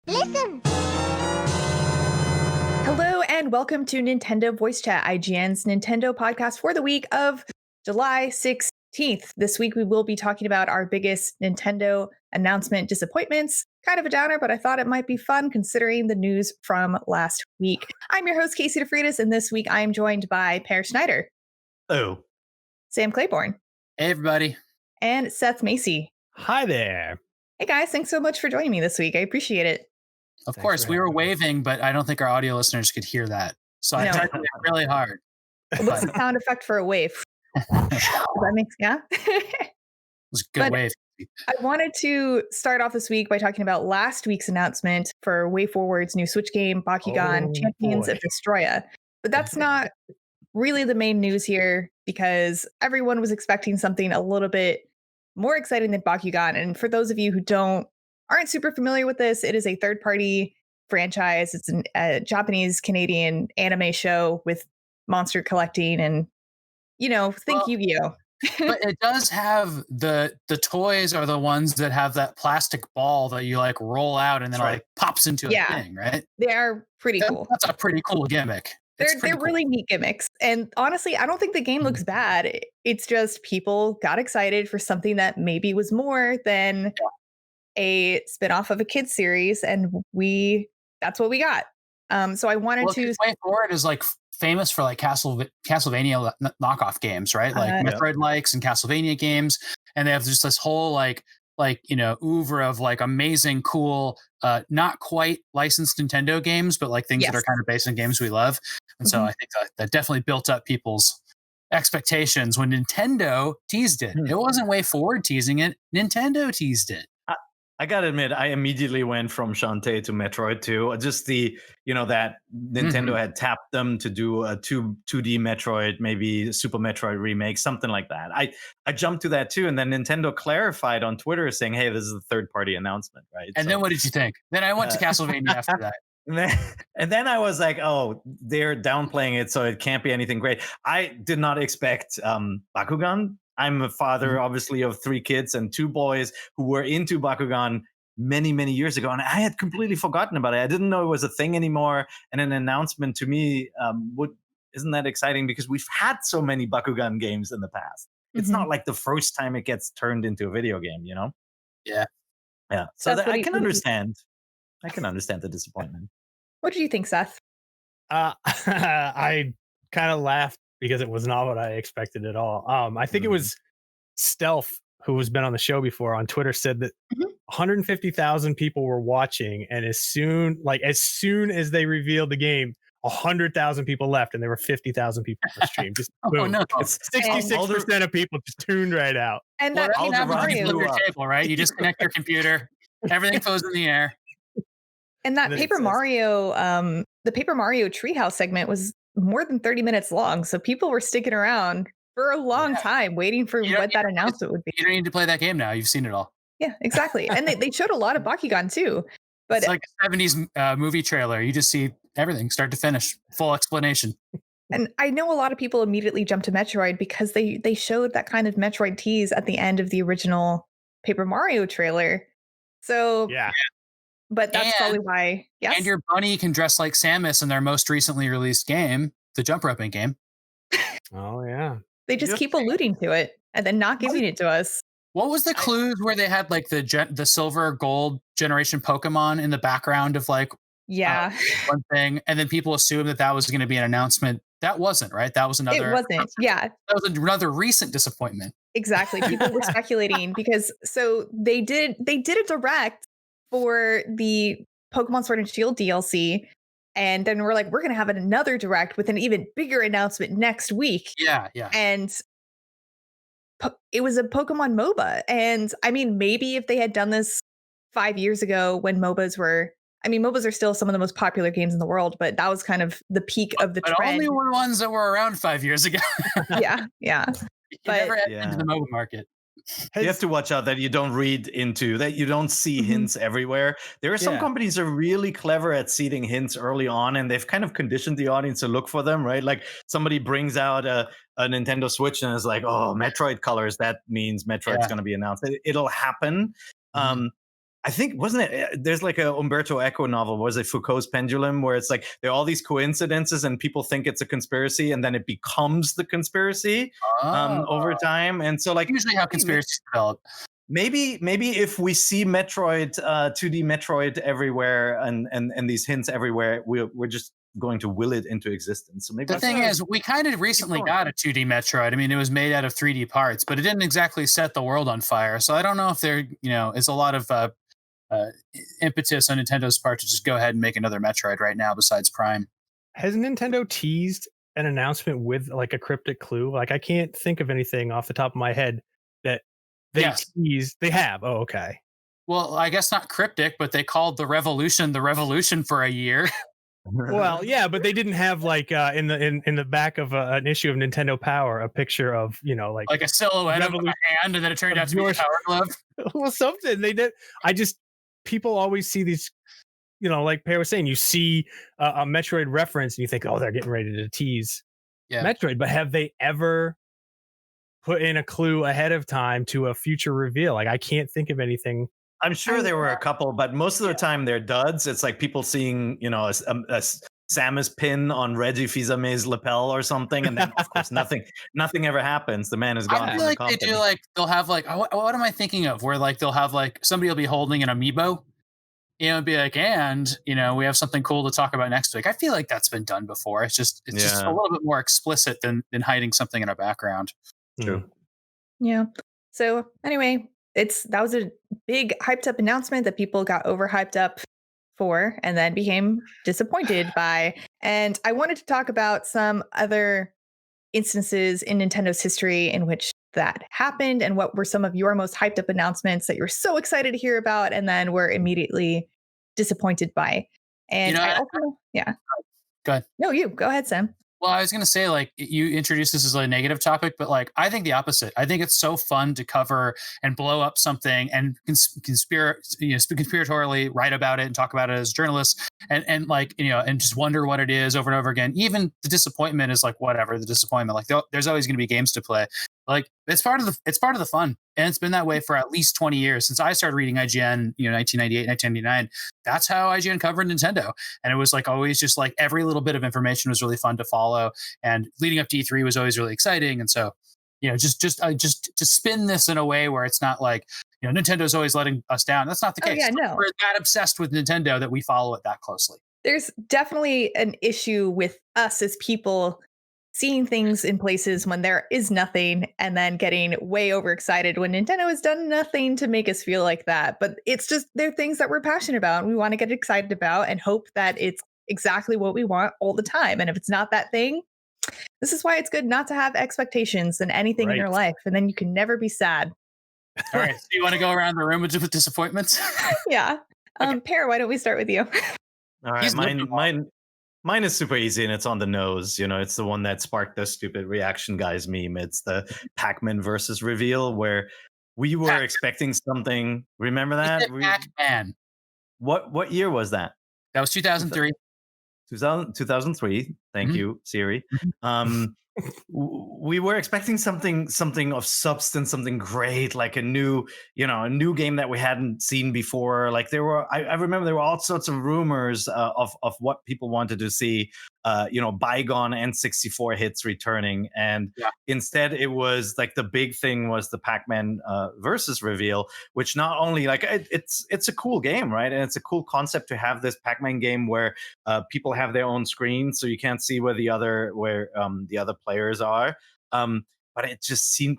Listen! Hello and welcome to Nintendo Voice Chat, IGN's Nintendo podcast for the week of July 16th. This week we will be talking about our biggest Nintendo announcement disappointments. Kind of a downer, but I thought it might be fun considering the news from last week. I'm your host, Casey DeFreitas, and this week I am joined by Peer Schneider. Hello. Sam Claiborn. Hey, everybody. And Seth Macy. Hi there. Hey, guys. Thanks so much for joining me this week. I appreciate it. Of course, we were waving, but I don't think our audio listeners could hear that. So I tried to work really hard. What's the sound effect for a wave? That makes, yeah? It was a good wave. I wanted to start off this week by talking about last week's announcement for WayForward's new Switch game, Bakugan Champions of Destroya. But that's not really the main news here because everyone was expecting something a little bit more exciting than Bakugan. And for those of you who aren't super familiar with this, it is a third-party franchise. It's a Japanese-Canadian anime show with monster collecting and, think Yu-Gi-Oh! But it does have the toys are the ones that have that plastic ball that you like roll out and then it pops into a thing, right? They are pretty cool. That's a pretty cool gimmick. They're cool. Really neat gimmicks. And honestly, I don't think the game looks bad. It's just people got excited for something that maybe was more than a spinoff of a kids series, and that's what we got. So I wanted to. WayForward is like famous for like Castlevania knockoff games, right? Like Metroid likes and Castlevania games, and they have just this whole oeuvre of like amazing, cool, not quite licensed Nintendo games, but like things that are kind of based on games we love. And so I think that definitely built up people's expectations when Nintendo teased it. It wasn't WayForward teasing it; Nintendo teased it. I gotta admit, I immediately went from Shantae to Metroid 2. Just that Nintendo had tapped them to do a 2D Metroid, maybe Super Metroid remake, something like that. I jumped to that too, and then Nintendo clarified on Twitter saying, "Hey, this is a third-party announcement, right?" And then what did you think? Then I went to Castlevania after that. And then I was like, "Oh, they're downplaying it, so it can't be anything great." I did not expect Bakugan. I'm a father, obviously, of 3 kids and 2 boys who were into Bakugan many, many years ago. And I had completely forgotten about it. I didn't know it was a thing anymore. And an announcement to me isn't that exciting because we've had so many Bakugan games in the past. It's not like the first time it gets turned into a video game, Yeah. Yeah. So I can understand. I can understand the disappointment. What did you think, Seth? I kind of laughed because it was not what I expected at all. I think it was Stealth, who has been on the show before, on Twitter said that 150,000 people were watching, and as soon as they revealed the game, 100,000 people left, and there were 50,000 people on the stream. Just boom. No! 66% of people just tuned right out. And that Paper Mario table, right? You just connect your computer, everything goes in the air. And that Paper Mario, the Paper Mario Treehouse segment was more than 30 minutes long. So people were sticking around for a long time waiting for what that announcement would be. You don't need to play that game now. You've seen it all. Yeah, exactly. And they showed a lot of Bakugan too. But it's like a 70s movie trailer. You just see everything start to finish, full explanation. And I know a lot of people immediately jumped to Metroid because they showed that kind of Metroid tease at the end of the original Paper Mario trailer. So yeah. But that's probably why. Yes. And your bunny can dress like Samus in their most recently released game, the jump roping game. Oh, yeah. They just keep alluding to it and then not giving it to us. What was the clues where they had like the silver gold generation Pokemon in the background of like one thing, and then people assumed that was going to be an announcement. That wasn't, right? That was another. It wasn't. Yeah. That was another recent disappointment. Exactly. People were speculating because they did a direct for the Pokemon Sword and Shield DLC, and then we're like, we're gonna have another direct with an even bigger announcement next week. Yeah. And it was a Pokemon MOBA, and I mean, maybe if they had done this 5 years ago when MOBAs are still some of the most popular games in the world, but that was kind of the peak of the trend. Only were ones that were around 5 years ago. yeah. You never had into the MOBA market. You have to watch out that you don't read into that. You don't see hints everywhere. There are some companies that are really clever at seeding hints early on, and they've kind of conditioned the audience to look for them, right? Like somebody brings out a Nintendo Switch and is like, "Oh, Metroid colors. That means Metroid's going to be announced." It'll happen. I think, wasn't it? There's like a Umberto Eco novel. Was it Foucault's Pendulum, where it's like there are all these coincidences and people think it's a conspiracy, and then it becomes the conspiracy over time. And so, like, usually how conspiracies develop. Maybe if we see Metroid, 2D Metroid everywhere, and these hints everywhere, we're just going to will it into existence. So maybe the thing is, we kind of recently got a 2D Metroid. I mean, it was made out of 3D parts, but it didn't exactly set the world on fire. So I don't know if there, is a lot of impetus on Nintendo's part to just go ahead and make another Metroid right now besides Prime. Has Nintendo teased an announcement with like a cryptic clue? Like, I can't think of anything off the top of my head that they teased. They have. Oh, okay. Well, I guess not cryptic, but they called the revolution for a year. Well, yeah, but they didn't have like in the back of an issue of Nintendo Power a picture of like a silhouette of a hand, and then it turned out to be a Power Glove. Well, something they did. People always see these, like Per was saying, you see a Metroid reference and you think, oh, they're getting ready to tease Metroid. But have they ever put in a clue ahead of time to a future reveal? Like, I can't think of anything. I'm sure there were a couple, but most of the time they're duds. It's like people seeing, a Samus pin on Reggie Fils-Aimé's lapel or something, and then of course nothing ever happens. The man is gone. I feel like they do, like, they'll have like, what am I thinking of? Where like they'll have like somebody will be holding an amiibo, and be like, and we have something cool to talk about next week. I feel like that's been done before. It's just a little bit more explicit than hiding something in a background. True. Yeah. So anyway, that was a big hyped up announcement that people got overhyped up for and then became disappointed by. And I wanted to talk about some other instances in Nintendo's history in which that happened, and what were some of your most hyped up announcements that you're so excited to hear about and then were immediately disappointed by. And Go ahead. No, you go ahead, Sam. Well, I was going to say, like, you introduced this as a negative topic, but like, I think the opposite. I think it's so fun to cover and blow up something and conspiratorially write about it and talk about it as journalists, and like, and just wonder what it is over and over again. Even the disappointment is like, whatever the disappointment, like there's always going to be games to play. Like, it's part of the fun. And it's been that way for at least 20 years since I started reading IGN, 1998, 1999. That's how IGN covered Nintendo. And it was like always just like every little bit of information was really fun to follow. And leading up to E3 was always really exciting. And so, just to spin this in a way where it's not like, Nintendo's always letting us down. That's not the case. Yeah, no. We're that obsessed with Nintendo that we follow it that closely. There's definitely an issue with us as people seeing things in places when there is nothing and then getting way overexcited when Nintendo has done nothing to make us feel like that. But it's just, they're things that we're passionate about and we want to get excited about and hope that it's exactly what we want all the time. And if it's not that thing, this is why it's good not to have expectations in anything in your life. And then you can never be sad. All right. So you want to go around the room with disappointments? Yeah. Okay. Per, why don't we start with you? All right. Mine is super easy and it's on the nose. It's the one that sparked the stupid reaction guys meme. It's the Pac-Man versus reveal where we were expecting something. Remember that? Pac-Man. What year was that? That was 2003. 2003. Thank you, Siri. We were expecting something of substance, something great, like a new game that we hadn't seen before. Like I remember there were all sorts of rumors of what people wanted to see. Bygone N64 hits returning, and instead it was like the big thing was the Pac-Man versus reveal, which not only like it's a cool game, right? And it's a cool concept to have this Pac-Man game where people have their own screen, so you can't see where the other players are. But it just seemed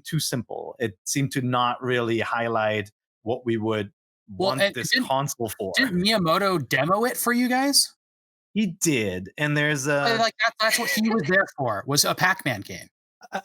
too simple. It seemed to not really highlight what we would want this console for. Didn't Miyamoto demo it for you guys? He did, and there's that's what he was there for, was a Pac-Man game.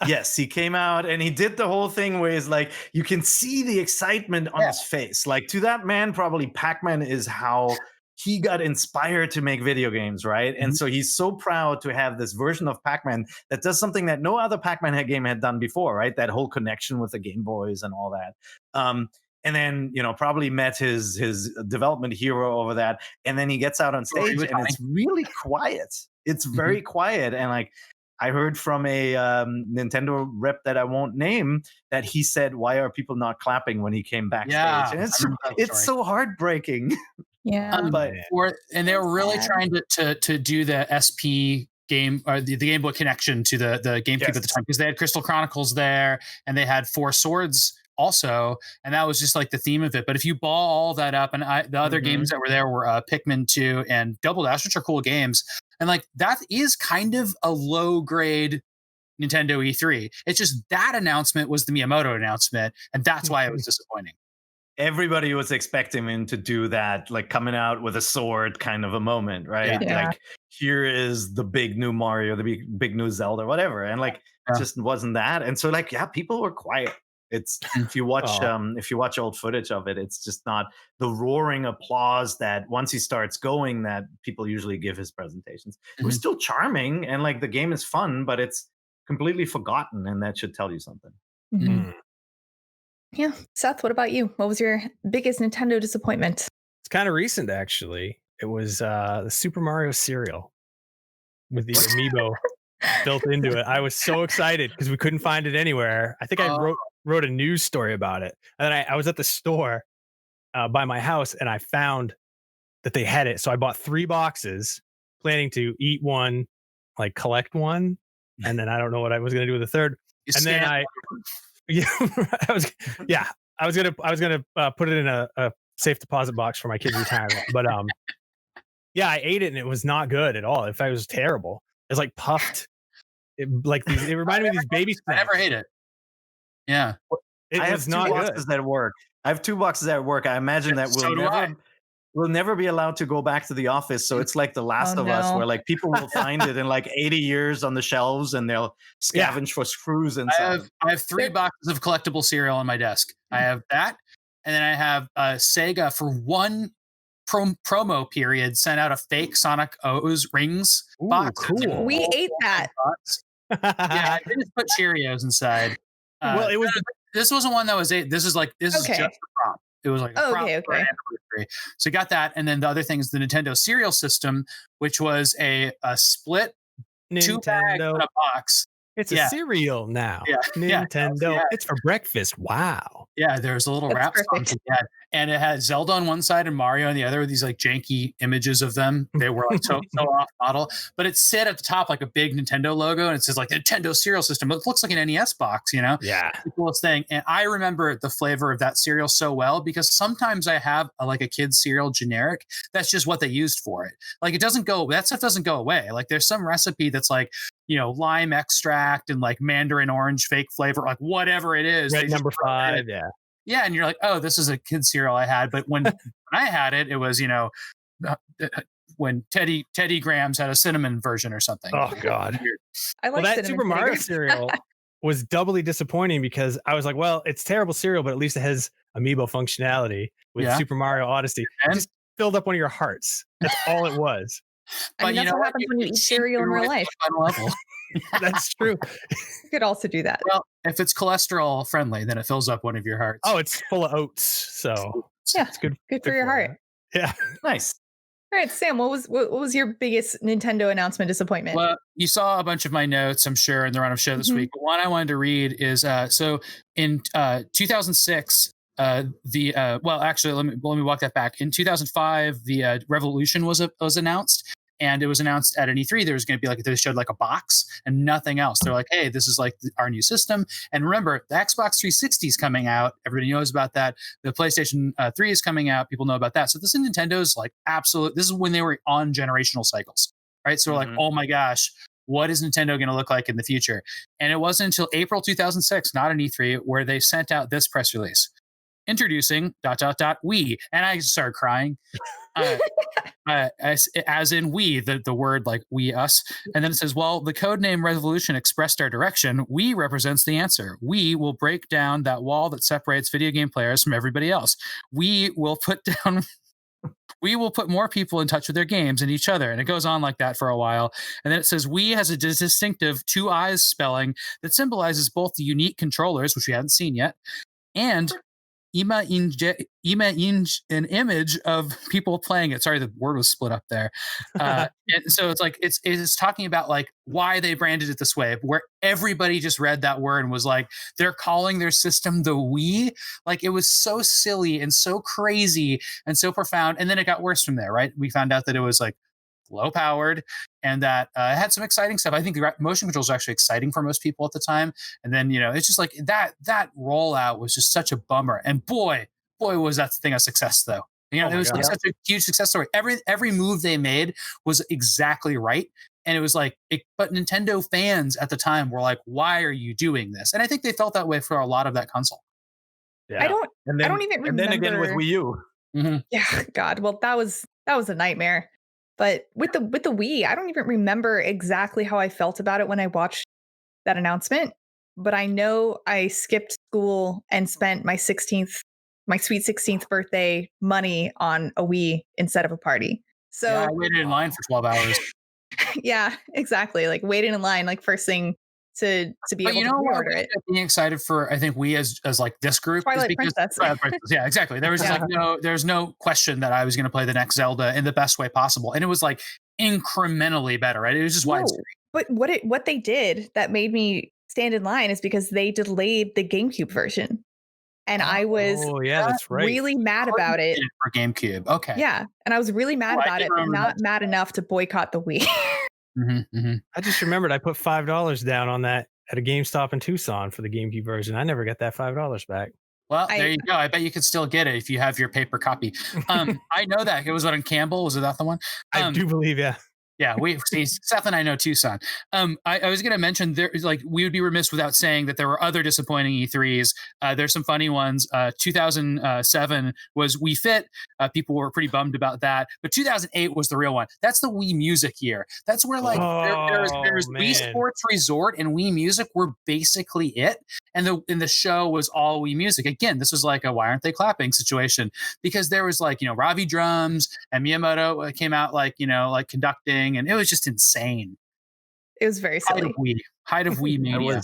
Yes, he came out and he did the whole thing where it's like you can see the excitement on his face. Like, to that man, probably Pac-Man is how he got inspired to make video games, right? And so he's so proud to have this version of Pac-Man that does something that no other Pac-Man game had done before, right? That whole connection with the Game Boys and all that. And then, probably met his development hero over that. And then he gets out on stage and it's really quiet. It's very quiet. And like, I heard from a Nintendo rep that I won't name that he said, "Why are people not clapping when he came backstage?" Yeah, And it's so heartbreaking. Yeah. But and they were really trying to do the SP game or the Game Boy connection to the GameCube at the time, because they had Crystal Chronicles there and they had Four Swords also, and that was just like the theme of it. But if you ball all that up, and the other games that were there were Pikmin 2 and Double Dash, which are cool games, and like that is kind of a low grade Nintendo E3. It's just that announcement was the Miyamoto announcement, and that's why it was disappointing. Everybody was expecting him to do that, like coming out with a sword kind of a moment, right? Yeah. Like, here is the big new Mario, the big new Zelda, whatever. And like, it just wasn't that. And so like, yeah, people were quiet. It's if you watch old footage of it, it's just not the roaring applause that once he starts going that people usually give his presentations. It was still charming, and like the game is fun, but it's completely forgotten, and that should tell you something. Yeah. Seth, what about you? What was your biggest Nintendo disappointment? It's kind of recent, actually. It was the Super Mario cereal with the amiibo built into it. I was so excited because we couldn't find it anywhere. I think I wrote a news story about it. And then I was at the store by my house, and I found that they had it. So I bought 3 boxes, planning to eat one, like collect one. And then I don't know what I was going to do with the third. And then I was gonna put it in a safe deposit box for my kids' retirement. But yeah, I ate it and it was not good at all. In fact, it was terrible. It's like puffed. It reminded me of these baby snacks. I never ate it. Yeah, I have 2 boxes at work. I have 2 boxes at work. I imagine that we'll never be allowed to go back to the office. So it's like The Last of Us, where like people will find it in like 80 years on the shelves, and they'll scavenge for screws and stuff. I have 3 boxes of collectible cereal on my desk. I have that, and then I have Sega for one promo period sent out a fake Sonic O's rings box. Cool. We ate that. Yeah, I just put Cheerios inside. Well, it was. This wasn't one that was this is just a prop. It was like a prop for an anniversary. So you got that, and then the other thing is the Nintendo cereal system, which was a split Nintendo. 2 bags in a box. It's a cereal now. Nintendo. It's for breakfast. Wow. Yeah, there's a little wrap song to that. And it had Zelda on one side and Mario on the other with these like janky images of them. They were like so off model. But it sit at the top like a big Nintendo logo, and it says like Nintendo cereal system. It looks like an NES box, you know? Yeah. The coolest thing. And I remember the flavor of that cereal so well because sometimes I have like a kid's cereal generic. That's just what they used for it. Like that stuff doesn't go away. Like there's some recipe that's like, you know, lime extract and like mandarin orange fake flavor, like whatever it is. Red number 5, yeah, and you're like, oh, this is a kid's cereal I had. But when I had it, it was, you know, when Teddy Grahams had a cinnamon version or something. Oh God. I like that Super Mario cereal was doubly disappointing because I was like, well, it's terrible cereal, but at least it has amiibo functionality with Super Mario Odyssey. It just filled up one of your hearts. That's all it was. I mean, that's what happens when you eat cereal in real life. That's true. You could also do that. Well, if it's cholesterol friendly, then it fills up one of your hearts. Oh, it's full of oats. So it's good for your heart. Yeah. Nice. All right, Sam, what was your biggest Nintendo announcement disappointment? Well, you saw a bunch of my notes, I'm sure, in the run-up show this week. But one I wanted to read is so in 2006, actually, let me walk that back. In 2005, the Revolution was announced, and it was announced at an E3. There was going to be they showed like a box and nothing else. They're like, hey, this is like our new system. And remember, the Xbox 360 is coming out. Everybody knows about that. The PlayStation 3 is coming out. People know about that. So this is Nintendo's like absolute. This is when they were on generational cycles, right? So we're like, oh my gosh, what is Nintendo going to look like in the future? And it wasn't until April 2006, not an E3, where they sent out this press release. Introducing ... we, and I started crying, as in we, the word like we, us, and then it says, well, the codename Revolution expressed our direction. We represents the answer. We will break down that wall that separates video game players from everybody else. We will put more people in touch with their games and each other. And it goes on like that for a while. And then it says, we has a distinctive 2 eyes spelling that symbolizes both the unique controllers, which we haven't seen yet, and an image of people playing it. Sorry, the word was split up there. And so it's like it's talking about like why they branded it this way, where everybody just read that word and was like, they're calling their system the Wii. Like it was so silly and so crazy and so profound. And then it got worse from there, right? We found out that it was like low powered and that it had some exciting stuff. I think the motion controls are actually exciting for most people at the time. And then, it's just like that rollout was just such a bummer. And boy, was that thing a success though. It was like such a huge success story. Every move they made was exactly right. And it was like, but Nintendo fans at the time were like, why are you doing this? And I think they felt that way for a lot of that console. Yeah. I don't even remember. And then again with Wii U. Mm-hmm. Yeah, God. Well, that was a nightmare. But with the Wii, I don't even remember exactly how I felt about it when I watched that announcement. But I know I skipped school and spent my sweet 16th birthday money on a Wii instead of a party. So yeah, I waited in line for 12 hours. Yeah, exactly. Like waiting in line, like first thing to be able to order it. Being excited for, I think we as like this group Twilight Princess. Yeah, exactly. There was just there's no question that I was going to play the next Zelda in the best way possible, and it was like incrementally better, right? It was just widescreen. But what they did that made me stand in line is because they delayed the GameCube version, and I was that's right. really mad about it for GameCube. Okay, yeah, and I was really mad about it, but not mad enough to boycott the Wii. I just remembered I put $5 down on that at a GameStop in Tucson for the GameCube version. I never got that $5 back. Well, there you go. I bet you could still get it if you have your paper copy. I know that. It was on Campbell. Was that the one? I do believe, yeah. Yeah, we see Seth and I know Tucson. I was going to mention there, like we would be remiss without saying that there were other disappointing E3s. There's some funny ones. 2007 was Wii Fit. People were pretty bummed about that. But 2008 was the real one. That's the Wii Music year. That's where like there's Wii Sports Resort and Wii Music were basically it. And the show was all Wii Music. Again, this was like a why aren't they clapping situation, because there was like Ravi drums and Miyamoto came out like conducting. And it was just insane. It was very silly. Height of Wii mania.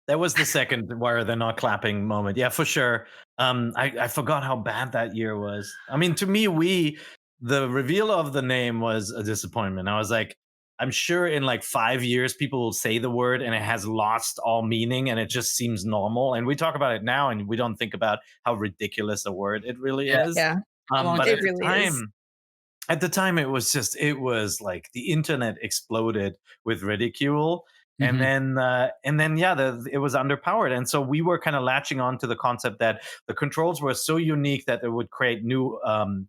That was the second where they're not clapping moment. Yeah, for sure. I forgot how bad that year was. I mean, to me, the reveal of the name was a disappointment. I was like, I'm sure in like 5 years, people will say the word and it has lost all meaning and it just seems normal. And we talk about it now and we don't think about how ridiculous a word it really is. Yeah. But it really is. At the time, it was like the internet exploded with ridicule, and then it was underpowered, and so we were kind of latching on to the concept that the controls were so unique that it would create new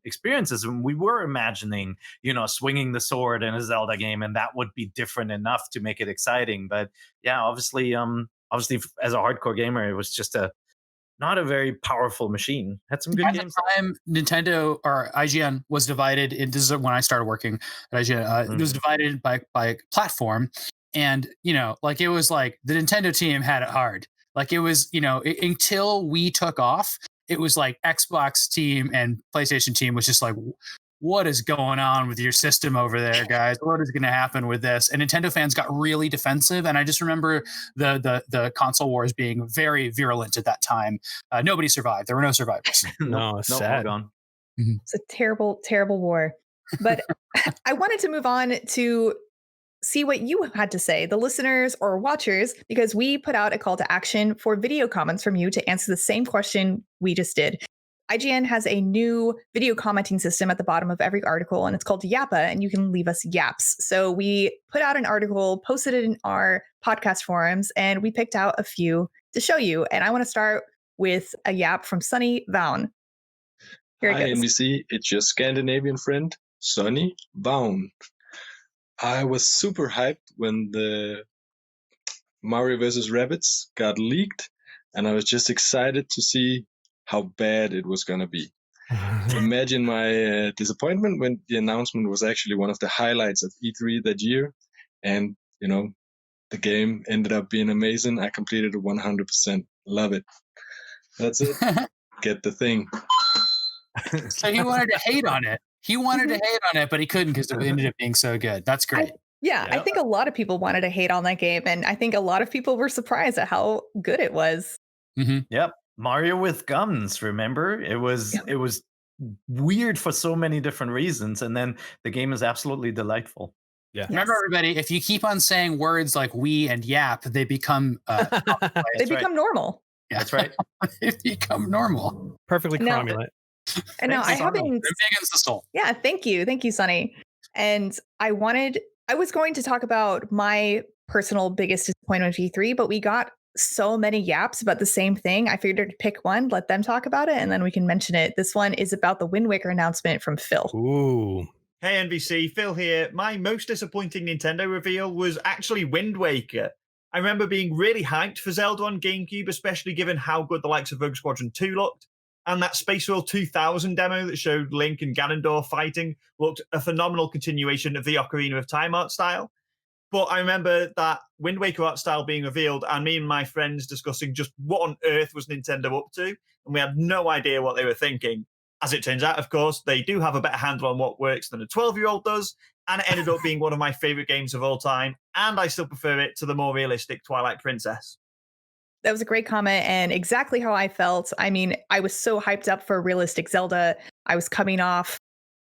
experiences, and we were imagining, swinging the sword in a Zelda game, and that would be different enough to make it exciting. But yeah, obviously, as a hardcore gamer, it was just not a very powerful machine. Had some good games. At the time, Nintendo or IGN was divided. This is when I started working at IGN. It was divided by platform, and it was like the Nintendo team had it hard. Like it was, until we took off, it was like Xbox team and PlayStation team was just like, what is going on with your system over there, guys? What is going to happen with this? And Nintendo fans got really defensive. And I just remember the console wars being very virulent at that time. Nobody survived. There were no survivors. No, it's sad. It's a terrible, terrible war. But I wanted to move on to see what you had to say, the listeners or watchers, because we put out a call to action for video comments from you to answer the same question we just did. IGN has a new video commenting system at the bottom of every article, and it's called Yappa, and you can leave us yaps. So we put out an article, posted it in our podcast forums, and we picked out a few to show you. And I want to start with a yap from Sunny Vaughan. Here it Hi, goes. NVC. It's your Scandinavian friend, Sunny Vaughan. I was super hyped when the Mario vs. Rabbids got leaked, and I was just excited to see how bad it was going to be. Imagine my disappointment when the announcement was actually one of the highlights of E3 that year. And, the game ended up being amazing. I completed it 100%. Love it. That's it. Get the thing. So he wanted to hate on it. But he couldn't because it ended up being so good. That's great. I think a lot of people wanted to hate on that game. And I think a lot of people were surprised at how good it was. Yep. Mario with guns, remember? It was weird for so many different reasons, and then the game is absolutely delightful. Yeah. Remember, everybody, if you keep on saying words like "we" and "yap," they become they become normal. Yeah. That's right. They become normal. Perfectly cromulent. And now I haven't. Against the soul. Yeah, thank you, Sonny. And I was going to talk about my personal biggest disappointment of E3, but we got so many yaps about the same thing. I figured to pick one, let them talk about it, and then we can mention it. This one is about the Wind Waker announcement from Phil. Ooh. Hey NVC, Phil here. My most disappointing Nintendo reveal was actually Wind Waker. I remember being really hyped for Zelda on GameCube, especially given how good the likes of Rogue Squadron 2 looked. And that Space World 2000 demo that showed Link and Ganondorf fighting looked a phenomenal continuation of the Ocarina of Time art style. But I remember that Wind Waker art style being revealed and me and my friends discussing just what on earth was Nintendo up to. And we had no idea what they were thinking. As it turns out, of course, they do have a better handle on what works than a 12-year-old does. And it ended up being one of my favorite games of all time. And I still prefer it to the more realistic Twilight Princess. That was a great comment and exactly how I felt. I mean, I was so hyped up for realistic Zelda. I was coming off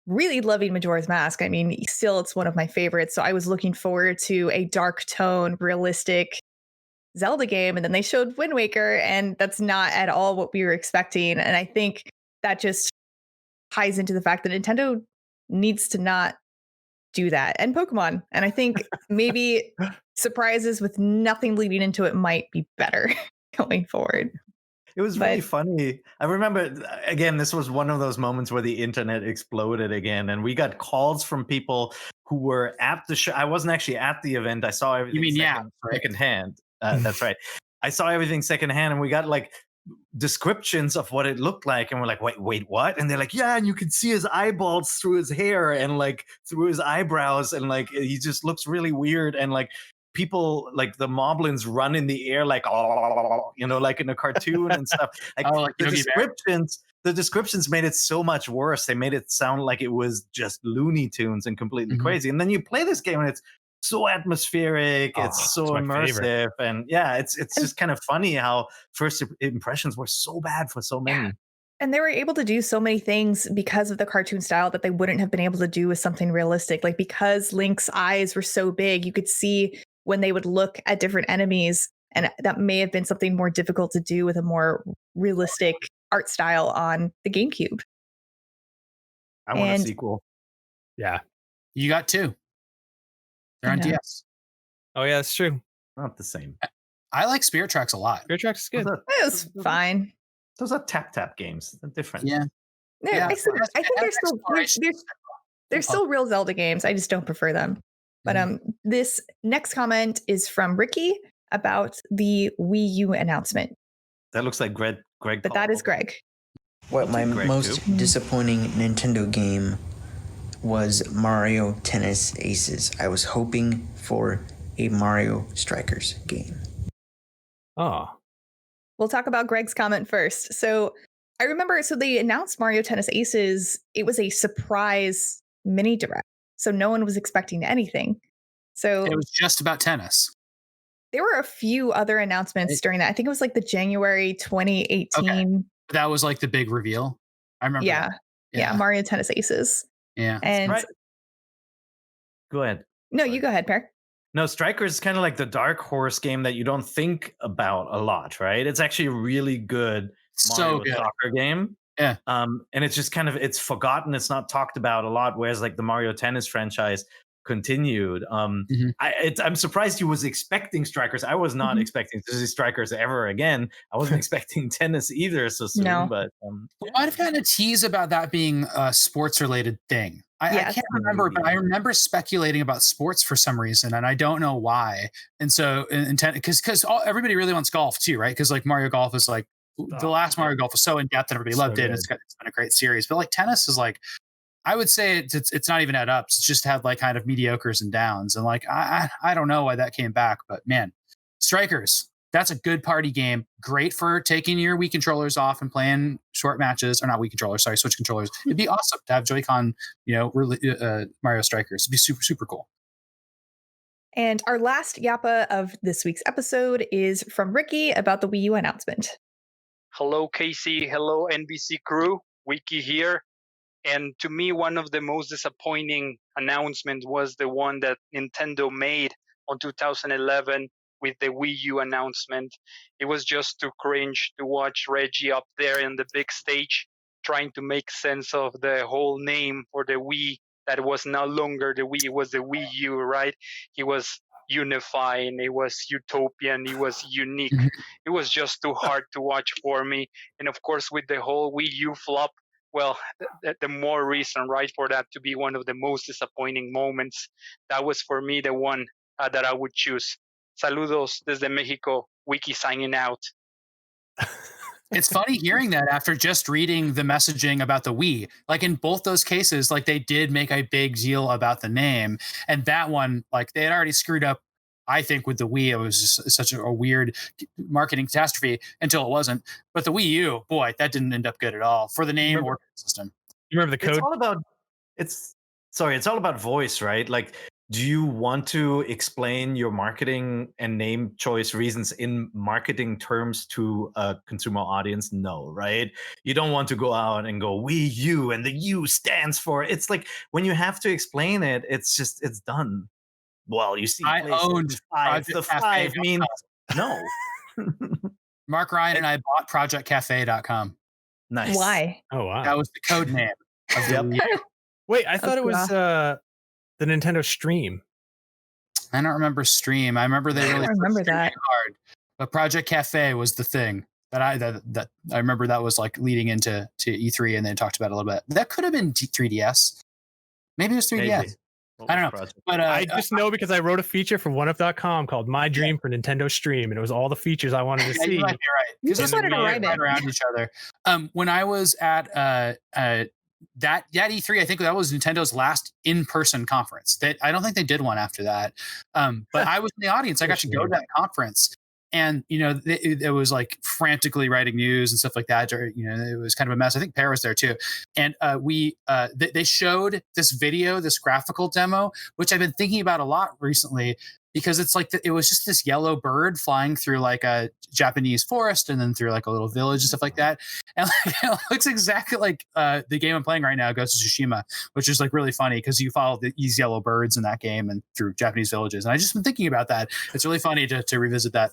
really loving Majora's Mask. I mean, still, it's one of my favorites. So I was looking forward to a dark tone, realistic Zelda game. And then they showed Wind Waker, and that's not at all what we were expecting. And I think that just ties into the fact that Nintendo needs to not do that. And Pokemon. And I think maybe surprises with nothing leading into it might be better going forward. It was really funny. I remember, again, this was one of those moments where the internet exploded again, and we got calls from people who were at the show. I wasn't actually at the event. I saw everything secondhand. That's right. I saw everything secondhand, and we got like descriptions of what it looked like, and we're like, wait, what? And they're like, yeah, and you can see his eyeballs through his hair and like through his eyebrows, and like he just looks really weird, and like people like the moblins run in the air like like in a cartoon and stuff. Like the descriptions made it so much worse. They made it sound like it was just Looney Tunes and completely crazy. And then you play this game and it's so atmospheric, it's so immersive, favorite. And yeah, it's just kind of funny how first impressions were so bad for so many. And they were able to do so many things because of the cartoon style that they wouldn't have been able to do with something realistic. Like because Link's eyes were so big, you could see when they would look at different enemies, and that may have been something more difficult to do with a more realistic art style on the GameCube. I want a sequel. Yeah. You got two. They're on DS. Oh, yeah, that's true. Not the same. I like Spirit Tracks a lot. Spirit Tracks is good. It was fine. Those are tap games. They're different. Yeah. I think they're still real Zelda games. I just don't prefer them. But this next comment is from Ricky about the Wii U announcement. That looks like Greg. But that is Greg. What my most disappointing Nintendo game was Mario Tennis Aces. I was hoping for a Mario Strikers game. Oh. We'll talk about Greg's comment first. So I remember, they announced Mario Tennis Aces. It was a surprise mini direct. So no one was expecting anything. So it was just about tennis. There were a few other announcements during that. I think it was like the January 2018. Okay. That was like the big reveal. I remember. Yeah, Mario Tennis Aces. Yeah. And go ahead. No, you go ahead, Per. No, Strikers is kind of like the dark horse game that you don't think about a lot, right? It's actually a really good Mario soccer game. Yeah. And it's just kind of, it's forgotten. It's not talked about a lot. Whereas like the Mario Tennis franchise continued. I'm surprised you was expecting Strikers. I was not expecting to see Strikers ever again. I wasn't expecting tennis either so soon. No. But we might have gotten a tease about that being a sports related thing. I can't remember, but I remember speculating about sports for some reason, and I don't know why. And so, because everybody really wants golf too, right? Because like Mario Golf is like the last Mario Golf was so in depth and everybody loved it. It's been a great series, but like tennis is like, I would say it's not even at ups. It's just had like kind of mediocres and downs, and like I don't know why that came back, but man, Strikers. That's a good party game. Great for taking your Wii controllers off and playing short matches, or not Wii controllers, sorry, Switch controllers. It'd be awesome to have Joy-Con, Mario Strikers. It'd be super, super cool. And our last yappa of this week's episode is from Ricky about the Wii U announcement. Hello, Casey. Hello, NVC crew. Wiki here. And to me, one of the most disappointing announcements was the one that Nintendo made on 2011 with the Wii U announcement. It was just too cringe to watch Reggie up there in the big stage trying to make sense of the whole name for the Wii that was no longer the Wii, it was the Wii U, right? He was unifying, it was utopian, it was unique. It was just too hard to watch for me. And of course, with the whole Wii U flop, well, the more reason, right, for that to be one of the most disappointing moments. That was for me the one that I would choose. Saludos desde Mexico, Wiki signing out. It's funny hearing that after just reading the messaging about the Wii. Like in both those cases, like they did make a big deal about the name. And that one, like they had already screwed up, I think, with the Wii. It was just such a weird marketing catastrophe until it wasn't. But the Wii U, boy, that didn't end up good at all for the name or system. You remember the code? It's all about voice, right? Like, do you want to explain your marketing and name choice reasons in marketing terms to a consumer audience? No, right? You don't want to go out and go Wii U and the U stands for. It's like when you have to explain it, it's done. Well, you see, I owned five. The five means no. Mark Ryan and I bought ProjectCafe.com. Nice. Why? Oh wow, that was the code name. Wait, I thought it was the Nintendo Stream. I don't remember Stream. I remember they really remember that hard. But Project Cafe was the thing that I remember. That was like leading into E3, and they talked about it a little bit. That could have been 3DS. Maybe it was 3DS. Maybe. I don't know. Project? But I just know because I wrote a feature for OneUp.com called My Dream for Nintendo Stream, and it was all the features I wanted to see. You might be right. You just wanted to write it around each other. When I was at that E3, I think that was Nintendo's last in-person conference. That I don't think they did one after that. But I was in the audience. I got to go to that conference, and it was like frantically writing news and stuff like that. Or, it was kind of a mess. I think Pear was there too, and they showed this video, this graphical demo, which I've been thinking about a lot recently. Because it's like it was just this yellow bird flying through like a Japanese forest and then through like a little village and stuff like that. And like, it looks exactly like the game I'm playing right now, Ghost of Tsushima, which is like really funny because you follow these yellow birds in that game and through Japanese villages. And I just been thinking about that. It's really funny to revisit that.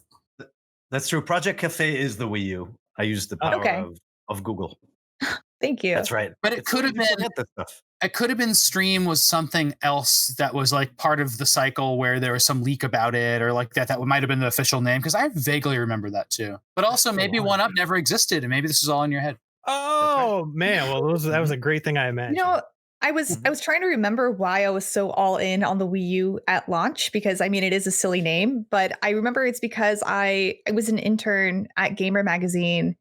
That's true. Project Cafe is the Wii U. I used the power of Google. Thank you. That's right. But it could have been It could have been Stream was something else that was like part of the cycle where there was some leak about it or like that might have been the official name, because I vaguely remember that too. But also maybe OneUp never existed and maybe this is all in your head. Oh man, well that was a great thing I imagined. I was trying to remember why I was so all in on the Wii U at launch, because I mean it is a silly name, but I remember it's because I was an intern at Gamer Magazine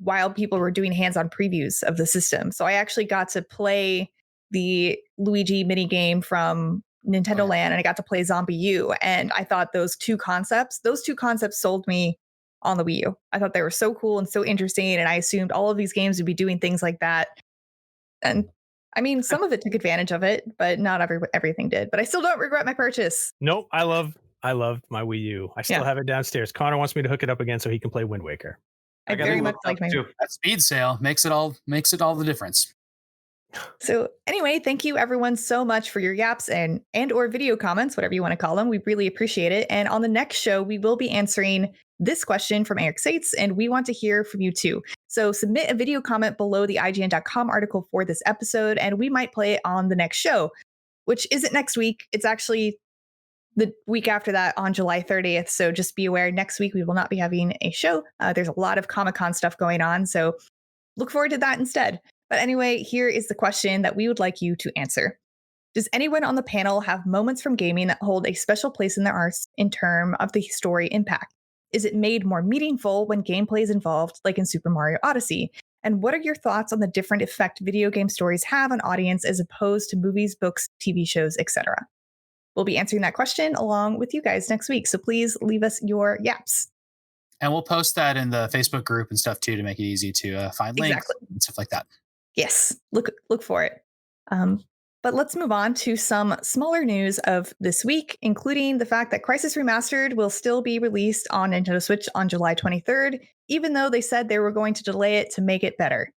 while people were doing hands-on previews of the system. So I actually got to play the Luigi mini game from Nintendo Land, and I got to play Zombie U. And I thought those two concepts sold me on the Wii U. I thought they were so cool and so interesting. And I assumed all of these games would be doing things like that. And I mean, some of it took advantage of it, but not everything did. But I still don't regret my purchase. Nope. I loved my Wii U. I still have it downstairs. Connor wants me to hook it up again so he can play Wind Waker. I very much like my that speed sale makes it all the difference. So anyway, thank you everyone so much for your yaps and or video comments, whatever you want to call them. We really appreciate it. And on the next show, we will be answering this question from Eric Saitz, and we want to hear from you too. So submit a video comment below the IGN.com article for this episode, and we might play it on the next show, which isn't next week. It's actually the week after that on July 30th. So just be aware, next week we will not be having a show. There's a lot of Comic-Con stuff going on, so look forward to that instead. But anyway, here is the question that we would like you to answer. Does anyone on the panel have moments from gaming that hold a special place in their hearts in terms of the story impact? Is it made more meaningful when gameplay is involved, like in Super Mario Odyssey? And what are your thoughts on the different effect video game stories have on audience as opposed to movies, books, TV shows, etc.? We'll be answering that question along with you guys next week. So please leave us your yaps. And we'll post that in the Facebook group and stuff too, to make it easy to find links and stuff like that. Yes, look for it. But let's move on to some smaller news of this week, including the fact that Crysis Remastered will still be released on Nintendo Switch on July 23rd, even though they said they were going to delay it to make it better.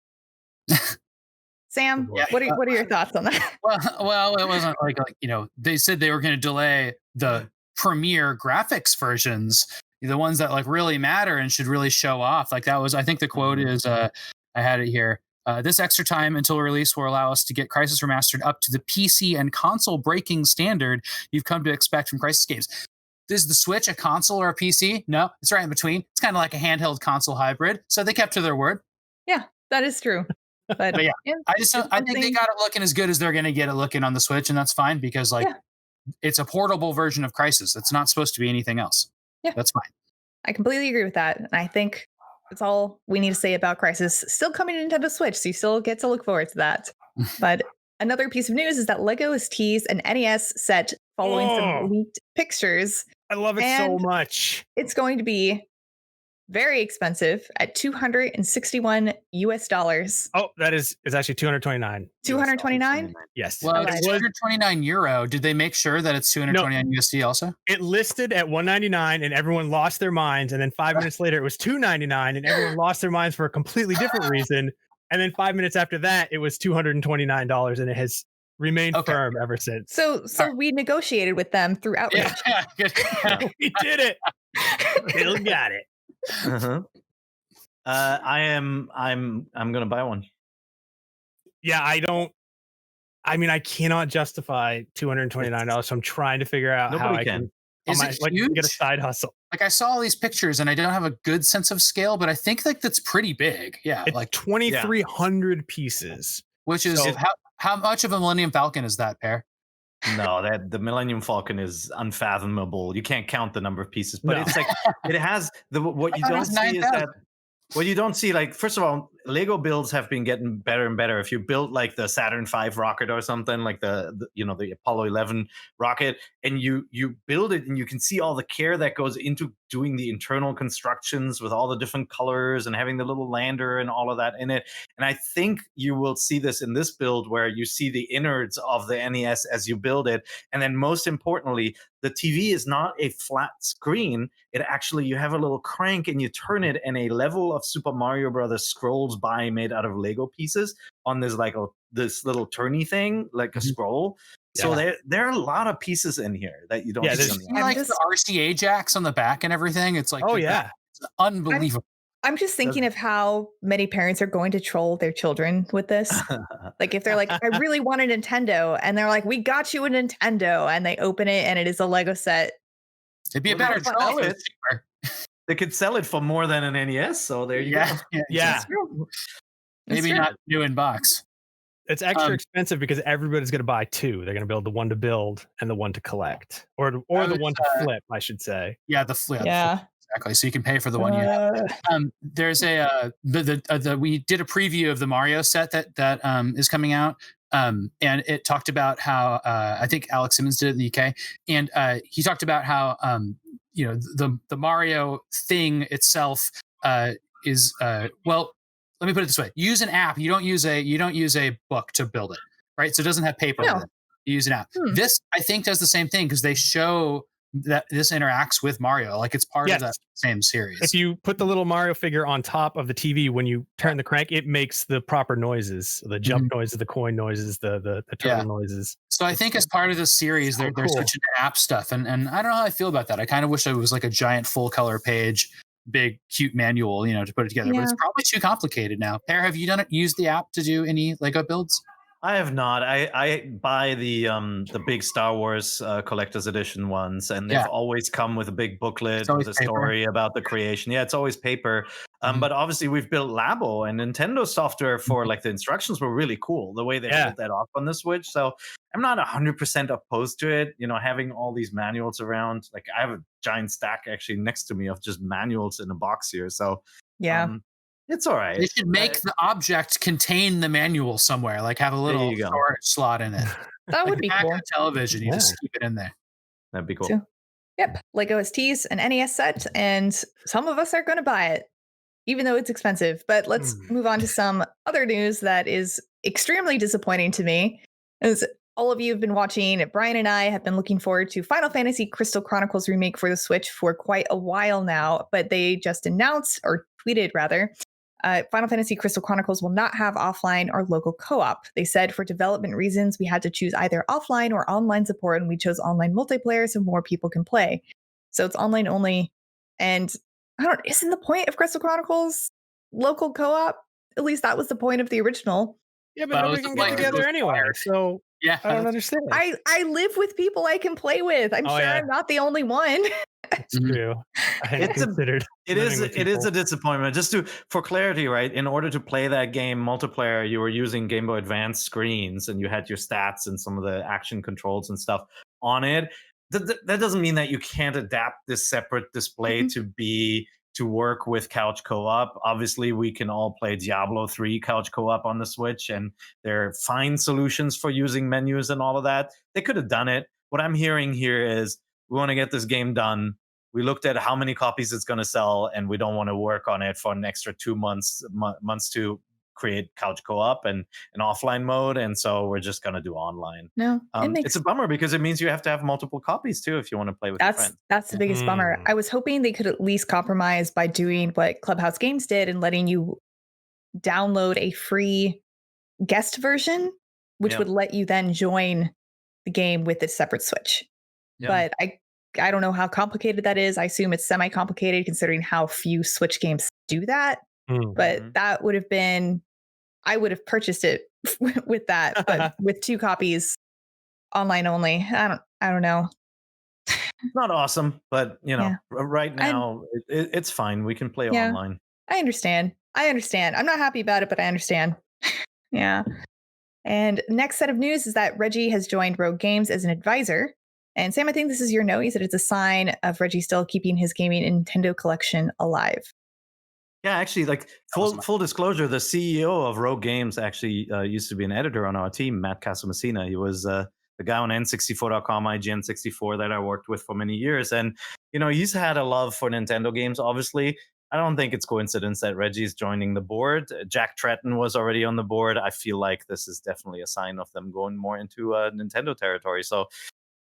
Sam, what are your thoughts on that? Well, it wasn't like they said they were going to delay the premiere graphics versions, the ones that like really matter and should really show off. Like that was, I think the quote is, I had it here. This extra time until release will allow us to get Crysis Remastered up to the PC and console breaking standard you've come to expect from Crysis games. Is the Switch a console or a PC? No, it's right in between. It's kind of like a handheld console hybrid. So they kept to their word. Yeah, that is true. But yeah, I think they got it looking as good as they're going to get it looking on the Switch, and that's fine because it's a portable version of Crysis. It's not supposed to be anything else. Yeah, that's fine. I completely agree with that, and I think that's all we need to say about Crysis. Still coming to Nintendo Switch, so you still get to look forward to that. But another piece of news is that Lego has teased an NES set following some leaked pictures. I love it so much. It's going to be very expensive at $261 US. Oh, it's actually 229. 229? Yes. Well, it's 229 euro. Did they make sure that it's 229 USD also? It listed at 199 and everyone lost their minds. And then 5 minutes later, it was 299 and everyone lost their minds for a completely different reason. And then 5 minutes after that, it was $229 and it has remained firm ever since. So we negotiated with them through outreach. We did it. Still got it. I'm gonna buy one. Yeah, I cannot justify $229, so I'm trying to figure out how I can get a side hustle. Like I saw all these pictures and I don't have a good sense of scale, but I think like that's pretty big. Yeah, it's like 2,300 pieces. Which is how much of a Millennium Falcon is that, Pear? No, the Millennium Falcon is unfathomable. You can't count the number of pieces, but it's like it has what you don't see is that what you don't see, like, first of all, Lego builds have been getting better and better. If you build like the Saturn V rocket or something, like the Apollo 11 rocket, and you build it and you can see all the care that goes into doing the internal constructions with all the different colors and having the little lander and all of that in it. And I think you will see this in this build where you see the innards of the NES as you build it. And then most importantly, the TV is not a flat screen. It actually, you have a little crank and you turn it and a level of Super Mario Brothers scrolls by made out of Lego pieces on this this little turny thing, like a scroll. Yeah. So there are a lot of pieces in here that you don't see. Like the RCA jacks on the back and everything. It's like, it's unbelievable. I'm just thinking of how many parents are going to troll their children with this. Like if they're like, I really want a Nintendo, and they're like, we got you a Nintendo, and they open it and it is a Lego set. It'd be a better troll if it was cheaper. They could sell it for more than an NES, so there you go. Yeah. Maybe not new in box. It's extra expensive because everybody's going to buy two. They're going to build the one to build and the one to collect, or the one to flip, I should say. Yeah, the flip. Yeah. Exactly. So you can pay for the one you have. There's we did a preview of the Mario set that is coming out. And it talked about how I think Alex Simmons did it in the UK, and he talked about how the Mario thing itself is well. Let me put it this way: use an app. You don't use a book to build it, right? So it doesn't have paper. No. You use an app. This I think does the same thing because they show that this interacts with Mario, like it's part of that same series. If you put the little Mario figure on top of the TV, when you turn the crank, it makes the proper noises, the jump noises, the coin noises, the turtle noises. So I think as part of this series, they're switching to app stuff, and I don't know how I feel about that. I kind of wish it was like a giant full color page, big cute manual, to put it together. But it's probably too complicated now. Pear, have you used the app to do any Lego builds? I have not. I buy the big Star Wars collector's edition ones, and they've always come with a big booklet with a story about the creation. Yeah, it's always paper. But obviously we've built Labo and Nintendo software for like the instructions were really cool, the way they built that off on the Switch. So I'm not 100% opposed to it. Having all these manuals around. Like I have a giant stack actually next to me of just manuals in a box here. So it's all right. They should make the object contain the manual somewhere, like have a little storage slot in it. That would be cool. Television, you just keep it in there. That'd be cool. So, Lego has teased an NES set, and some of us are going to buy it, even though it's expensive. But let's move on to some other news that is extremely disappointing to me. As all of you have been watching. Brian and I have been looking forward to Final Fantasy Crystal Chronicles Remake for the Switch for quite a while now, but they just announced, or tweeted rather, Final Fantasy Crystal Chronicles will not have offline or local co-op. They said for development reasons, we had to choose either offline or online support, and we chose online multiplayer so more people can play. So it's online only. And isn't the point of Crystal Chronicles local co-op? At least that was the point of the original. Yeah, but nobody can get together anyway. So yeah, I don't understand. I live with people I can play with. I'm sure I'm not the only one. It's true. It is a disappointment. Just for clarity, right? In order to play that game multiplayer, you were using Game Boy Advance screens, and you had your stats and some of the action controls and stuff on it. That doesn't mean that you can't adapt this separate display to work with couch co-op. Obviously, we can all play Diablo 3 couch co-op on the Switch, and there are fine solutions for using menus and all of that. They could have done it. What I'm hearing here is we want to get this game done. We looked at how many copies it's going to sell, and we don't want to work on it for an extra 2 months to create couch co-op and an offline mode, and so we're just going to do online. No, it's a bummer because it means you have to have multiple copies too if you want to play with your friends. That's the biggest bummer. I was hoping they could at least compromise by doing what Clubhouse Games did and letting you download a free guest version, which would let you then join the game with a separate Switch. But I don't know how complicated that is. I assume it's semi-complicated considering how few Switch games do that. But that would have been, I would have purchased it with that, but with 2 copies online only. I don't know. Not awesome, but right now it's fine. We can play online. I understand. I'm not happy about it, but I understand. Yeah. And next set of news is that Reggie has joined Rogue Games as an advisor. And Sam, I think this is your note. He said it's a sign of Reggie still keeping his gaming Nintendo collection alive. Yeah, actually, like full disclosure, the CEO of Rogue Games actually used to be an editor on our team, Matt Casamassina. He was the guy on N64.com, IGN64 that I worked with for many years. And, he's had a love for Nintendo games, obviously. I don't think it's coincidence that Reggie's joining the board. Jack Tretton was already on the board. I feel like this is definitely a sign of them going more into Nintendo territory. So,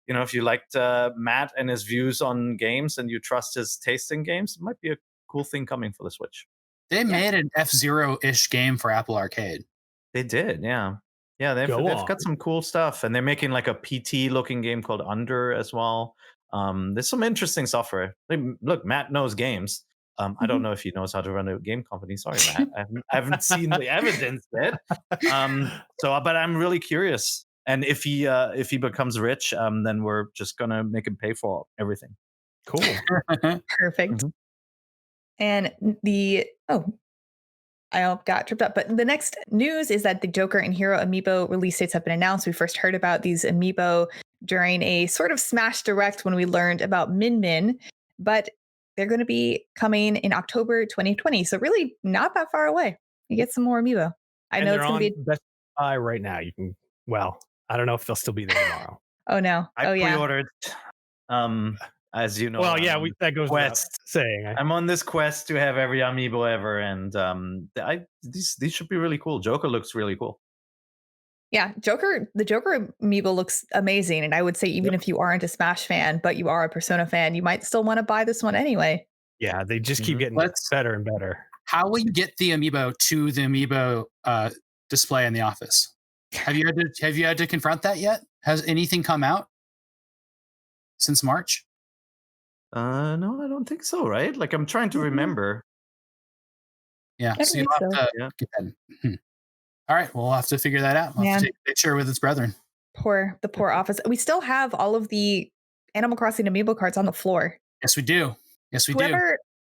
if you liked Matt and his views on games and you trust his taste in games, it might be a cool thing coming for the Switch. They made an F-Zero-ish game for Apple Arcade. They did, yeah. Yeah, they've got some cool stuff. And they're making like a PT-looking game called Under as well. There's some interesting software. Look, Matt knows games. I don't know if he knows how to run a game company. Sorry, Matt. I haven't seen the evidence yet. But I'm really curious. And if he becomes rich, then we're just going to make him pay for everything. Cool. Perfect. And I got tripped up. But the next news is that the Joker and Hero Amiibo release dates have been announced. We first heard about these Amiibo during a sort of Smash Direct when we learned about Min Min, but they're going to be coming in October 2020. So really not that far away. You get some more Amiibo. I know it's going to be Best Buy right now. You can, I don't know if they'll still be there tomorrow. Oh no. I pre-ordered. As you know, that goes without saying. I'm on this quest to have every Amiibo ever, and these should be really cool. Joker looks really cool. Yeah, the Joker Amiibo looks amazing, and I would say even if you aren't a Smash fan, but you are a Persona fan, you might still want to buy this one anyway. Yeah, they just keep getting better and better. How will you get the Amiibo to the Amiibo display in the office? Have you had to confront that yet? Has anything come out since March? No, I don't think so, right? Like, I'm trying to remember. Yeah, so you'll have to get that. All right, we'll have to figure that out. We'll have to take a picture with its brethren. The poor office. We still have all of the Animal Crossing Amiibo cards on the floor. Yes, we do.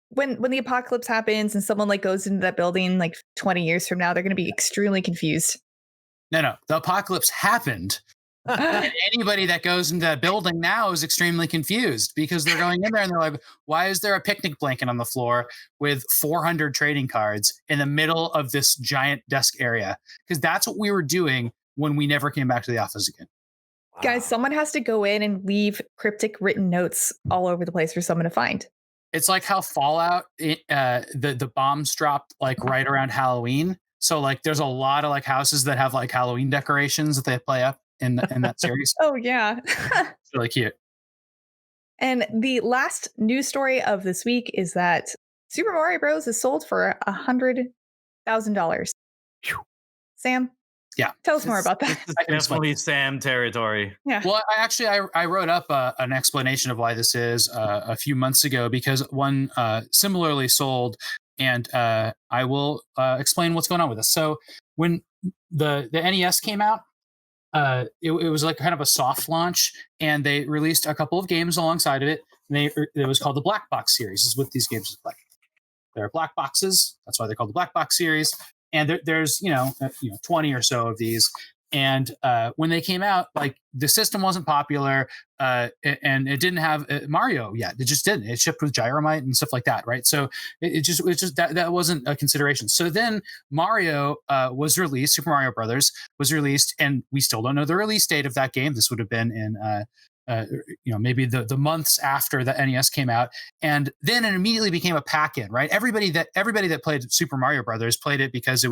When the apocalypse happens and someone goes into that building 20 years from now, they're going to be extremely confused. No, the apocalypse happened. And anybody that goes into that building now is extremely confused because they're going in there and they're like, why is there a picnic blanket on the floor with 400 trading cards in the middle of this giant desk area? Because that's what we were doing when we never came back to the office again. Wow. Guys, someone has to go in and leave cryptic written notes all over the place for someone to find. It's like how Fallout, the bombs dropped right around Halloween. So there's a lot of houses that have Halloween decorations that they play up in that series. Oh yeah. It's really cute. And the last news story of this week is that Super Mario Bros. Is sold for $100,000. Sam? Yeah. Tell us more about that. This is definitely Sam territory. Yeah. Well, I wrote up an explanation of why this is a few months ago, because one similarly sold, and I will explain what's going on with this. So when the NES came out, it was like kind of a soft launch, and they released a couple of games alongside of it. And it was called the Black Box series. This is what these games look like. They're black boxes. That's why they're called the Black Box series. And there's 20 or so of these. And when they came out, like, the system wasn't popular, and it didn't have Mario yet. It just didn't. It shipped with Gyromite and stuff like that, right? So it just that wasn't a consideration. So then Mario was released. Super Mario Brothers was released, and we still don't know the release date of that game. This would have been in maybe the months after the NES came out, and then it immediately became a pack-in, right? Everybody that played Super Mario Brothers played it because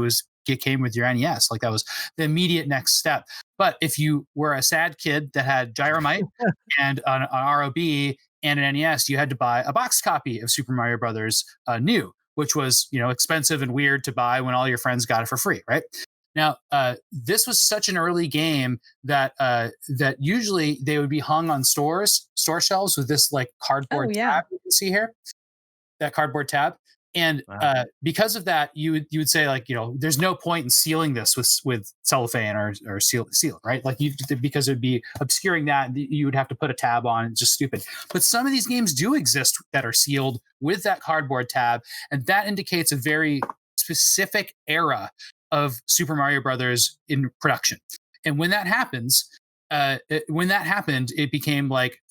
it came with your NES. Like, that was the immediate next step. But if you were a sad kid that had Gyromite and an ROB and an NES, you had to buy a box copy of Super Mario Brothers new, which was expensive and weird to buy when all your friends got it for free, right? Now, this was such an early game that usually they would be hung on store shelves with this like cardboard tab you can see here, that cardboard tab. And because of that, you would say, like, there's no point in sealing this with cellophane or seal, right? Like, because it would be obscuring that, you would have to put a tab on. It's just stupid. But some of these games do exist that are sealed with that cardboard tab, and that indicates a very specific era of Super Mario Brothers in production. And when that happens, it became like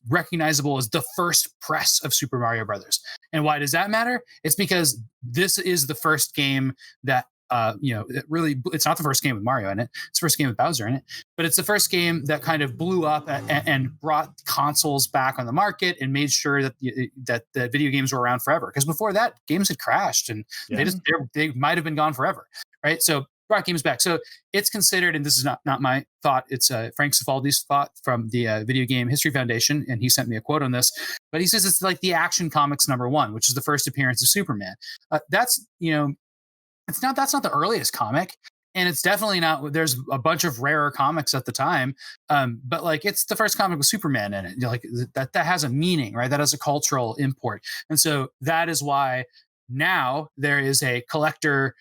recognizable as the first press of Super Mario Brothers. And why does that matter? It's because this is the first game that it's not the first game with Mario in it. It's the first game with Bowser in it, but it's the first game that kind of blew up and brought consoles back on the market and made sure that the video games were around forever. Because before that, games had crashed and they might have been gone forever, right? So brought games back. So it's considered, and this is not my thought, it's Frank Cifaldi's thought from the Video Game History Foundation, and he sent me a quote on this, but he says it's like the Action Comics #1, which is the first appearance of Superman. That's not the earliest comic, and it's definitely not. There's a bunch of rarer comics at the time, but like, it's the first comic with Superman in it. Like, that has a meaning, right? That has a cultural import, and so that is why now there is a collector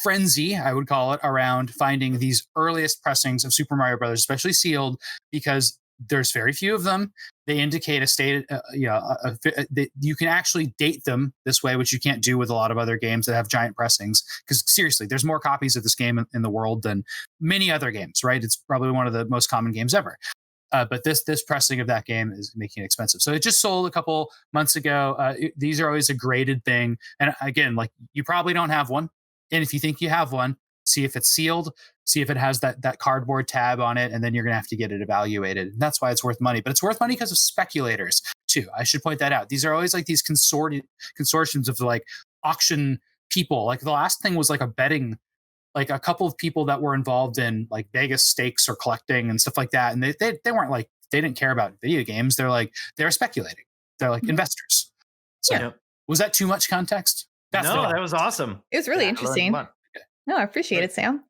frenzy, I would call it, around finding these earliest pressings of Super Mario Brothers, especially sealed, because there's very few of them. They indicate a state, you can actually date them this way, which you can't do with a lot of other games that have giant pressings. Because seriously, there's more copies of this game in the world than many other games, right? It's probably one of the most common games ever. But this pressing of that game is making it expensive. So it just sold a couple months ago. These are always a graded thing. And again, like, you probably don't have one. And if you think you have one, see if it's sealed, see if it has that cardboard tab on it, and then you're going to have to get it evaluated. And that's why it's worth money. But it's worth money because of speculators, too. I should point that out. These are always like these consortiums of like auction people. Like, the last thing was like a betting, like a couple of people that were involved in like Vegas stakes or collecting and stuff like that. And they weren't like, they didn't care about video games. They're speculating. They're like investors. So was that too much context? That was awesome. It was really interesting. No, I appreciate it, Sam.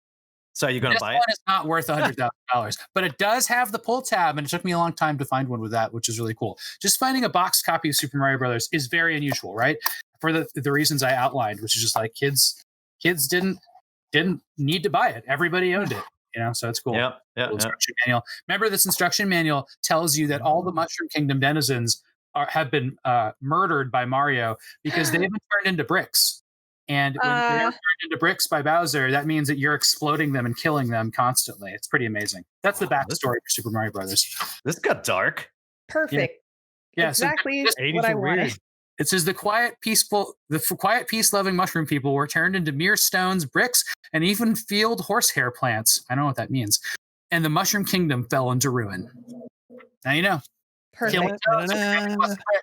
So are you going to buy it? It's not worth $100,000, but it does have the pull tab, and it took me a long time to find one with that, which is really cool. Just finding a box copy of Super Mario Brothers is very unusual, right? For the reasons I outlined, which is just like kids didn't need to buy it. Everybody owned it, so it's cool. Yeah. Instruction manual. Remember, this instruction manual tells you that all the Mushroom Kingdom denizens have been murdered by Mario because they've been turned into bricks. And when they're turned into bricks by Bowser, that means that you're exploding them and killing them constantly. It's pretty amazing. That's the backstory for Super Mario Brothers. This got dark. Perfect. Yeah. Exactly So what I wanted. It says the quiet, peace-loving mushroom people were turned into mere stones, bricks, and even field horsehair plants. I don't know what that means. And the Mushroom Kingdom fell into ruin. Now you know. Perfect.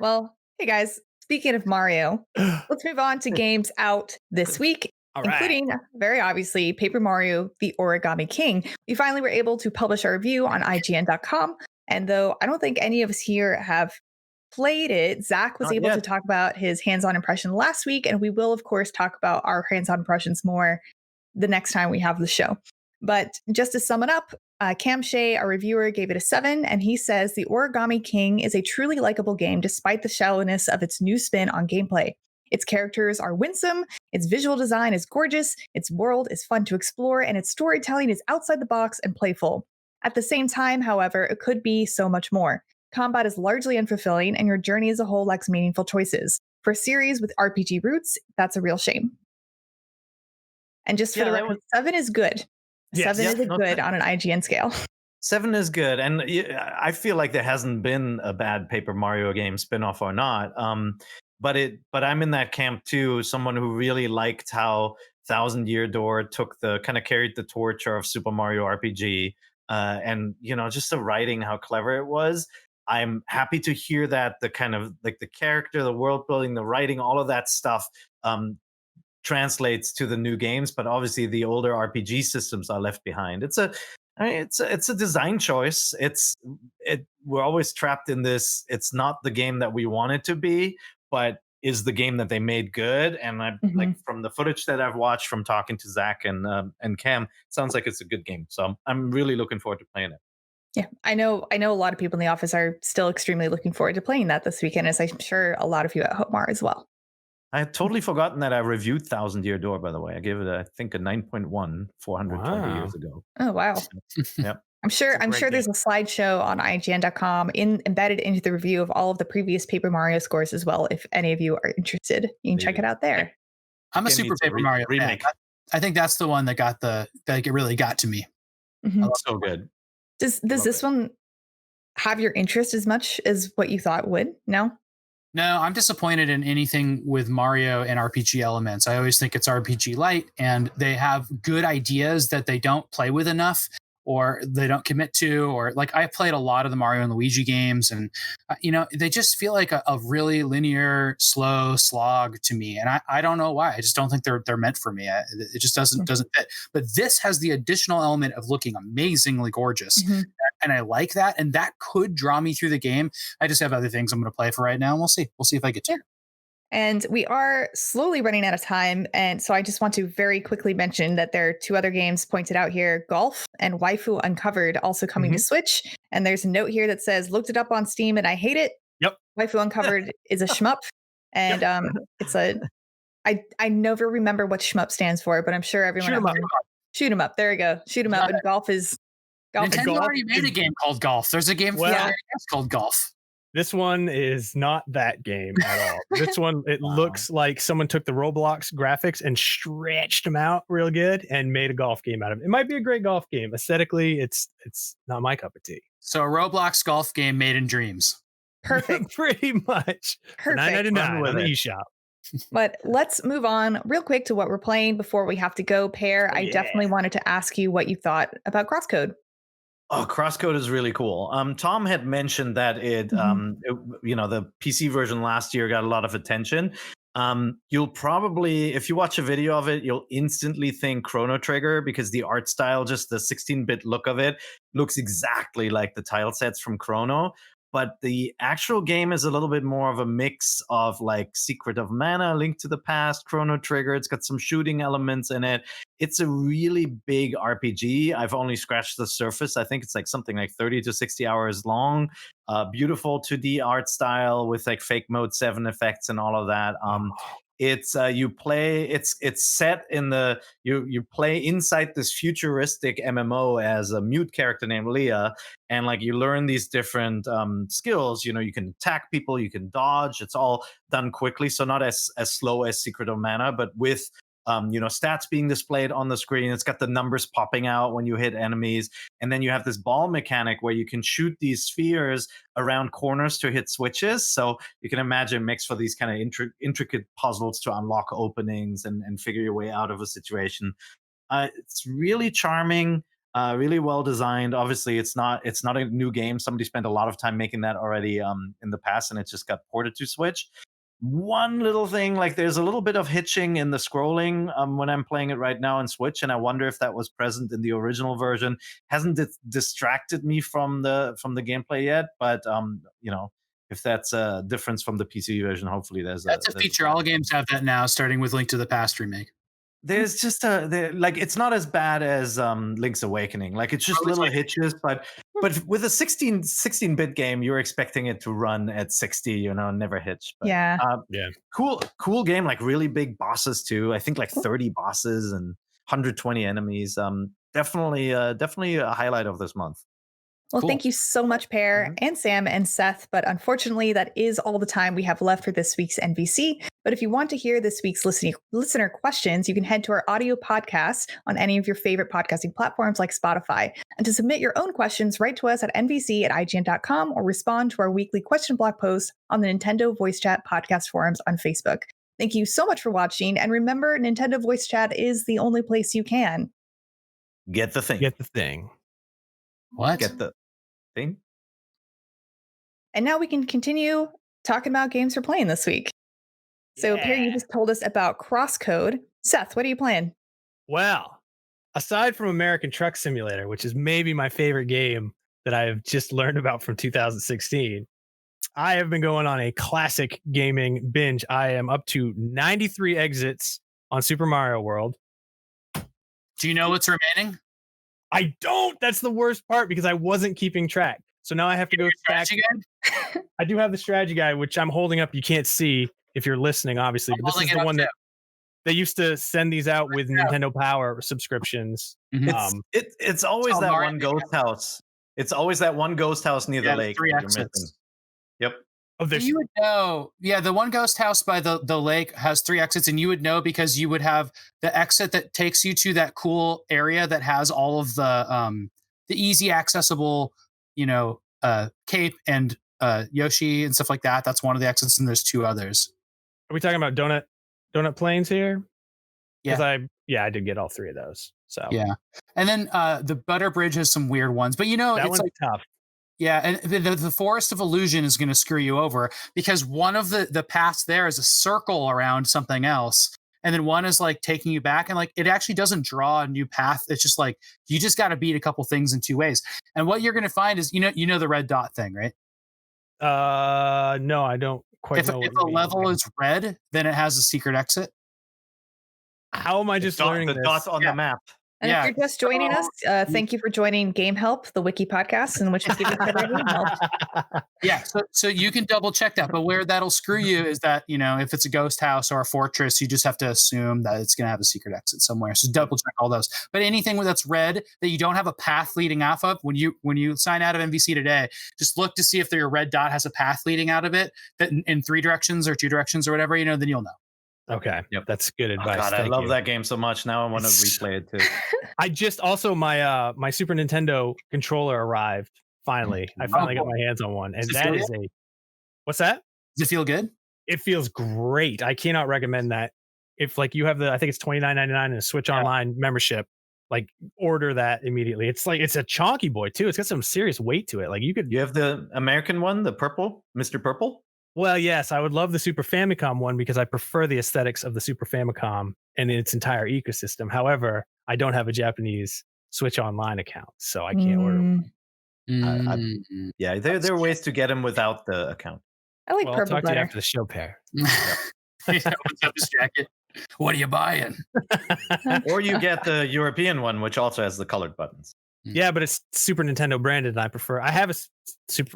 Well, hey guys, speaking of Mario, let's move on to games out this week. including, very obviously, Paper Mario, The Origami King. We finally were able to publish our review on IGN.com. And though I don't think any of us here have played it, Zach was able to talk about his hands-on impression last week, and we will, of course, talk about our hands-on impressions more the next time we have the show. But just to sum it up, Cam Shea, our reviewer, gave it a 7, and he says The Origami King is a truly likable game despite the shallowness of its new spin on gameplay. Its characters are winsome, its visual design is gorgeous, its world is fun to explore, and its storytelling is outside the box and playful. At the same time, however, it could be so much more. Combat is largely unfulfilling, and your journey as a whole lacks meaningful choices. For a series with RPG roots, that's a real shame. And just for the record, 7 is good. Yes, 7 is good on an IGN scale. 7 is good, and I feel like there hasn't been a bad Paper Mario game, spinoff or not. But I'm in that camp too. Someone who really liked how Thousand Year Door carried the torch of Super Mario RPG, and just the writing, how clever it was. I'm happy to hear that the kind of like the character, the world building, the writing, all of that stuff translates to the new games. But obviously, the older RPG systems are left behind. It's a design choice. We're always trapped in this. It's not the game that we want it to be, but is the game that they made good. And I like from the footage that I've watched from talking to Zach and Cam, it sounds like it's a good game. So I'm really looking forward to playing it. Yeah, I know a lot of people in the office are still extremely looking forward to playing that this weekend, as I'm sure a lot of you at home are as well. I had totally forgotten that I reviewed Thousand Year Door, by the way. I gave it, I think, a 9.1 420 years ago. Oh, wow. Yep. I'm sure there's a slideshow on IGN.com embedded into the review of all of the previous Paper Mario scores as well. If any of you are interested, you can check it out there. I'm a super Paper Mario remake. I think that's the one that really got to me. So good. Does this one have your interest as much as what you thought would? No, I'm disappointed in anything with Mario and RPG elements. I always think it's RPG light, and they have good ideas that they don't play with enough, or they don't commit to, or like I played a lot of the Mario and Luigi games, and they just feel like a really linear, slow slog to me, and I don't know why. I just don't think they're meant for me. It just doesn't fit. But this has the additional element of looking amazingly gorgeous, and I like that, and that could draw me through the game. I just have other things I'm going to play for right now, and we'll see if I get to. Yeah. And we are slowly running out of time. And so I just want to very quickly mention that there are 2 other games pointed out here, Golf and Waifu Uncovered, also coming to Switch. And there's a note here that says, looked it up on Steam and I hate it. Yep. Waifu Uncovered is a shmup. And it's I never remember what shmup stands for, but I'm sure everyone Shoot 'em up. There we go. Shoot 'em up. And Golf is... Nintendo already made a game called Golf. There's a game for NES called Golf. This one is not that game at all. This one, it looks like someone took the Roblox graphics and stretched them out real good and made a golf game out of it. It might be a great golf game. Aesthetically, it's not my cup of tea. So a Roblox golf game made in dreams. Perfect. Pretty much. Perfect. $9.99 on the eShop. But let's move on real quick to what we're playing before we have to go. Pear, I definitely wanted to ask you what you thought about CrossCode. Oh, CrossCode is really cool. Tom had mentioned that the PC version last year got a lot of attention. You'll probably, if you watch a video of it, you'll instantly think Chrono Trigger because the art style, just the 16-bit look of it, looks exactly like the tile sets from Chrono. But the actual game is a little bit more of a mix of like Secret of Mana, Link to the Past, Chrono Trigger. It's got some shooting elements in it. It's a really big RPG. I've only scratched the surface. I think it's like something like 30 to 60 hours long. Beautiful 2D art style with like Fake Mode 7 effects and all of that. It's set in the you play inside this futuristic MMO as a mute character named Leah, and like you learn these different skills. You can attack people, you can dodge. It's all done quickly, so not as slow as Secret of Mana, but with stats being displayed on the screen. It's got the numbers popping out when you hit enemies. And then you have this ball mechanic where you can shoot these spheres around corners to hit switches. So you can imagine it makes for these kind of intricate puzzles to unlock openings and figure your way out of a situation. It's really charming, really well designed. Obviously, it's not a new game. Somebody spent a lot of time making that already in the past, and it just got ported to Switch. one little thing, like there's a little bit of hitching in the scrolling when I'm playing it right now on Switch, and I wonder if that was present in the original version. Hasn't distracted me from the gameplay yet, but if that's a difference from the PC version, hopefully there's a feature. All games have that now, starting with Link to the Past remake. There's just it's not as bad as Link's Awakening. Like it's just little hitches, but with a 16-bit game, you're expecting it to run at 60, never hitch. But, yeah. Cool game, like really big bosses too. I think like 30 bosses and 120 enemies. Definitely a highlight of this month. Well, thank you so much, Peer and Sam and Seth. But unfortunately, that is all the time we have left for this week's NVC. But if you want to hear this week's listener questions, you can head to our audio podcast on any of your favorite podcasting platforms like Spotify. And to submit your own questions, write to us at nvc@ign.com or respond to our weekly question block post on the Nintendo Voice Chat podcast forums on Facebook. Thank you so much for watching. And remember, Nintendo Voice Chat is the only place you can get the thing. Get the thing. What? Get the thing. And now we can continue talking about games we're playing this week. So, Peer, you just told us about CrossCode. Seth, what are you playing? Well, aside from American Truck Simulator, which is maybe my favorite game that I've just learned about from 2016, I have been going on a classic gaming binge. I am up to 93 exits on Super Mario World. Do you know what's remaining? I don't. That's the worst part because I wasn't keeping track. So now I have to go back. I do have the strategy guide, which I'm holding up. You can't see if you're listening, obviously. But this is the one that they used to send these out with Nintendo Power subscriptions. Mm-hmm. It's always that one ghost house. It's always that one ghost house near the lake. 3 exits. Yep. You would know. Yeah, the one ghost house by the lake has 3 exits, and you would know because you would have the exit that takes you to that cool area that has all of the easy accessible, Cape and Yoshi and stuff like that. That's one of the exits, and there's 2 others. Are we talking about donut plains here? Yeah. I did get all 3 of those. So yeah, and then the Butter Bridge has some weird ones, but that it's one's like tough. Yeah, and the Forest of Illusion is going to screw you over because one of the paths there is a circle around something else, and then one is like taking you back, and like it actually doesn't draw a new path. It's just like you just got to beat a couple things in 2 ways. And what you're going to find is you know the red dot thing, right? No, I don't quite know. If a level is red, then it has a secret exit. How am I just learning the dots on the map? And if you're just joining us, thank you for joining Game Help, the wiki podcast in which we give each other game help. Yeah, so you can double check that, but where that'll screw you is that, if it's a ghost house or a fortress, you just have to assume that it's going to have a secret exit somewhere. So double check all those. But anything that's red that you don't have a path leading off of, when you sign out of NVC today, just look to see if your red dot has a path leading out of it that in 3 directions or 2 directions or whatever, then you'll know. Okay. Yep. That's good advice. God, I love that game so much. Now I want to replay it too. I just also my Super Nintendo controller arrived finally. I finally got my hands on one, and that is what's that? Does it feel good? It feels great. I cannot recommend that. If you have I think it's $29.99 and a Switch Online membership, order that immediately. It's a chonky boy too. It's got some serious weight to it. You have the American one, the purple, Mr. Purple. Well, yes, I would love the Super Famicom one because I prefer the aesthetics of the Super Famicom and its entire ecosystem. However, I don't have a Japanese Switch Online account, so I can't order one. Yeah, there are ways to get them without the account. I like I'll purple talk to better. you after the show, Peer. What's up, this jacket? What are you buying? Or you get the European one, which also has the colored buttons. Yeah, but it's Super Nintendo branded, and I have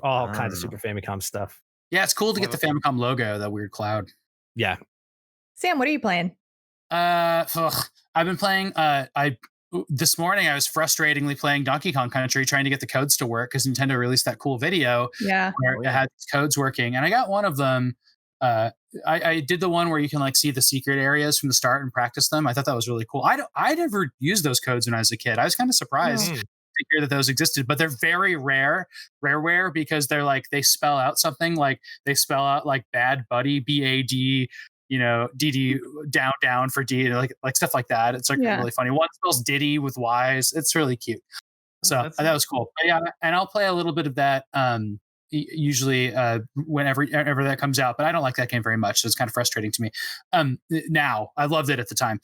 all kinds of Super Famicom stuff. Yeah, it's cool to get the Famicom logo, that weird cloud. Yeah. Sam, what are you playing? I've been playing. This morning I was frustratingly playing Donkey Kong Country, trying to get the codes to work because Nintendo released that cool video where it had codes working, and I got one of them. I did the one where you can see the secret areas from the start and practice them. I thought that was really cool. I never used those codes when I was a kid. I was kind of surprised. To hear that those existed, but they're very rare because they're they spell out something, they spell out bad buddy, BAD, DD down for D, like stuff like that. It's really funny. One spells Diddy with Y's. It's really cute. So that was cool. But yeah, and I'll play a little bit of that usually whenever that comes out, but I don't like that game very much, so it's kind of frustrating to me. Now I loved it at the time,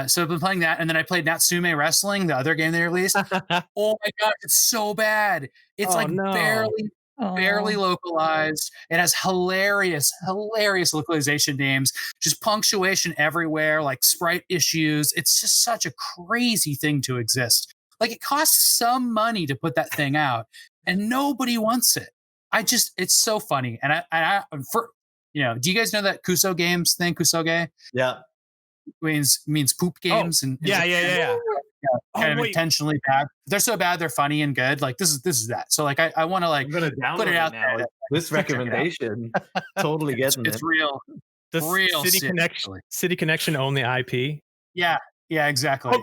so I've been playing that, and then I played Natsume Wrestling, the other game they released. Oh my god, it's so bad. It's barely localized. It has hilarious localization names, just punctuation everywhere, like sprite issues. It's just such a crazy thing to exist. Like, it costs some money to put that thing out, and nobody wants it. It's so funny. And I do you guys know that Kuso games thing? Kusoge? Yeah. Means poop games. And Yeah. Kind of intentionally bad. They're so bad they're funny and good. Like, this is that. So like I want to like put it out now. This recommendation, totally getting it's real. The real City Connection own the IP. Yeah, exactly.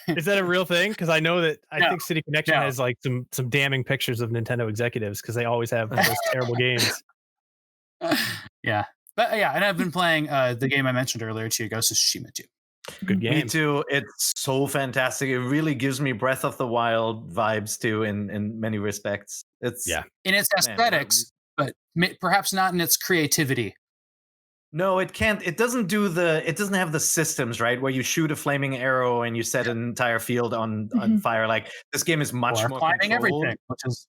Is that a real thing? Because I know that I think City Connection has like some damning pictures of Nintendo executives because they always have those terrible games. Yeah, but and I've been playing the game I mentioned earlier too, Ghost of Tsushima 2. Good game. Me too. It's so fantastic. It really gives me Breath of the Wild vibes too, in many respects. It's in its aesthetics, but perhaps not in its creativity. No, it can't. It doesn't have the systems, right, where you shoot a flaming arrow and you set an entire field on fire. Like, this game is much more climbing controlled. everything, which is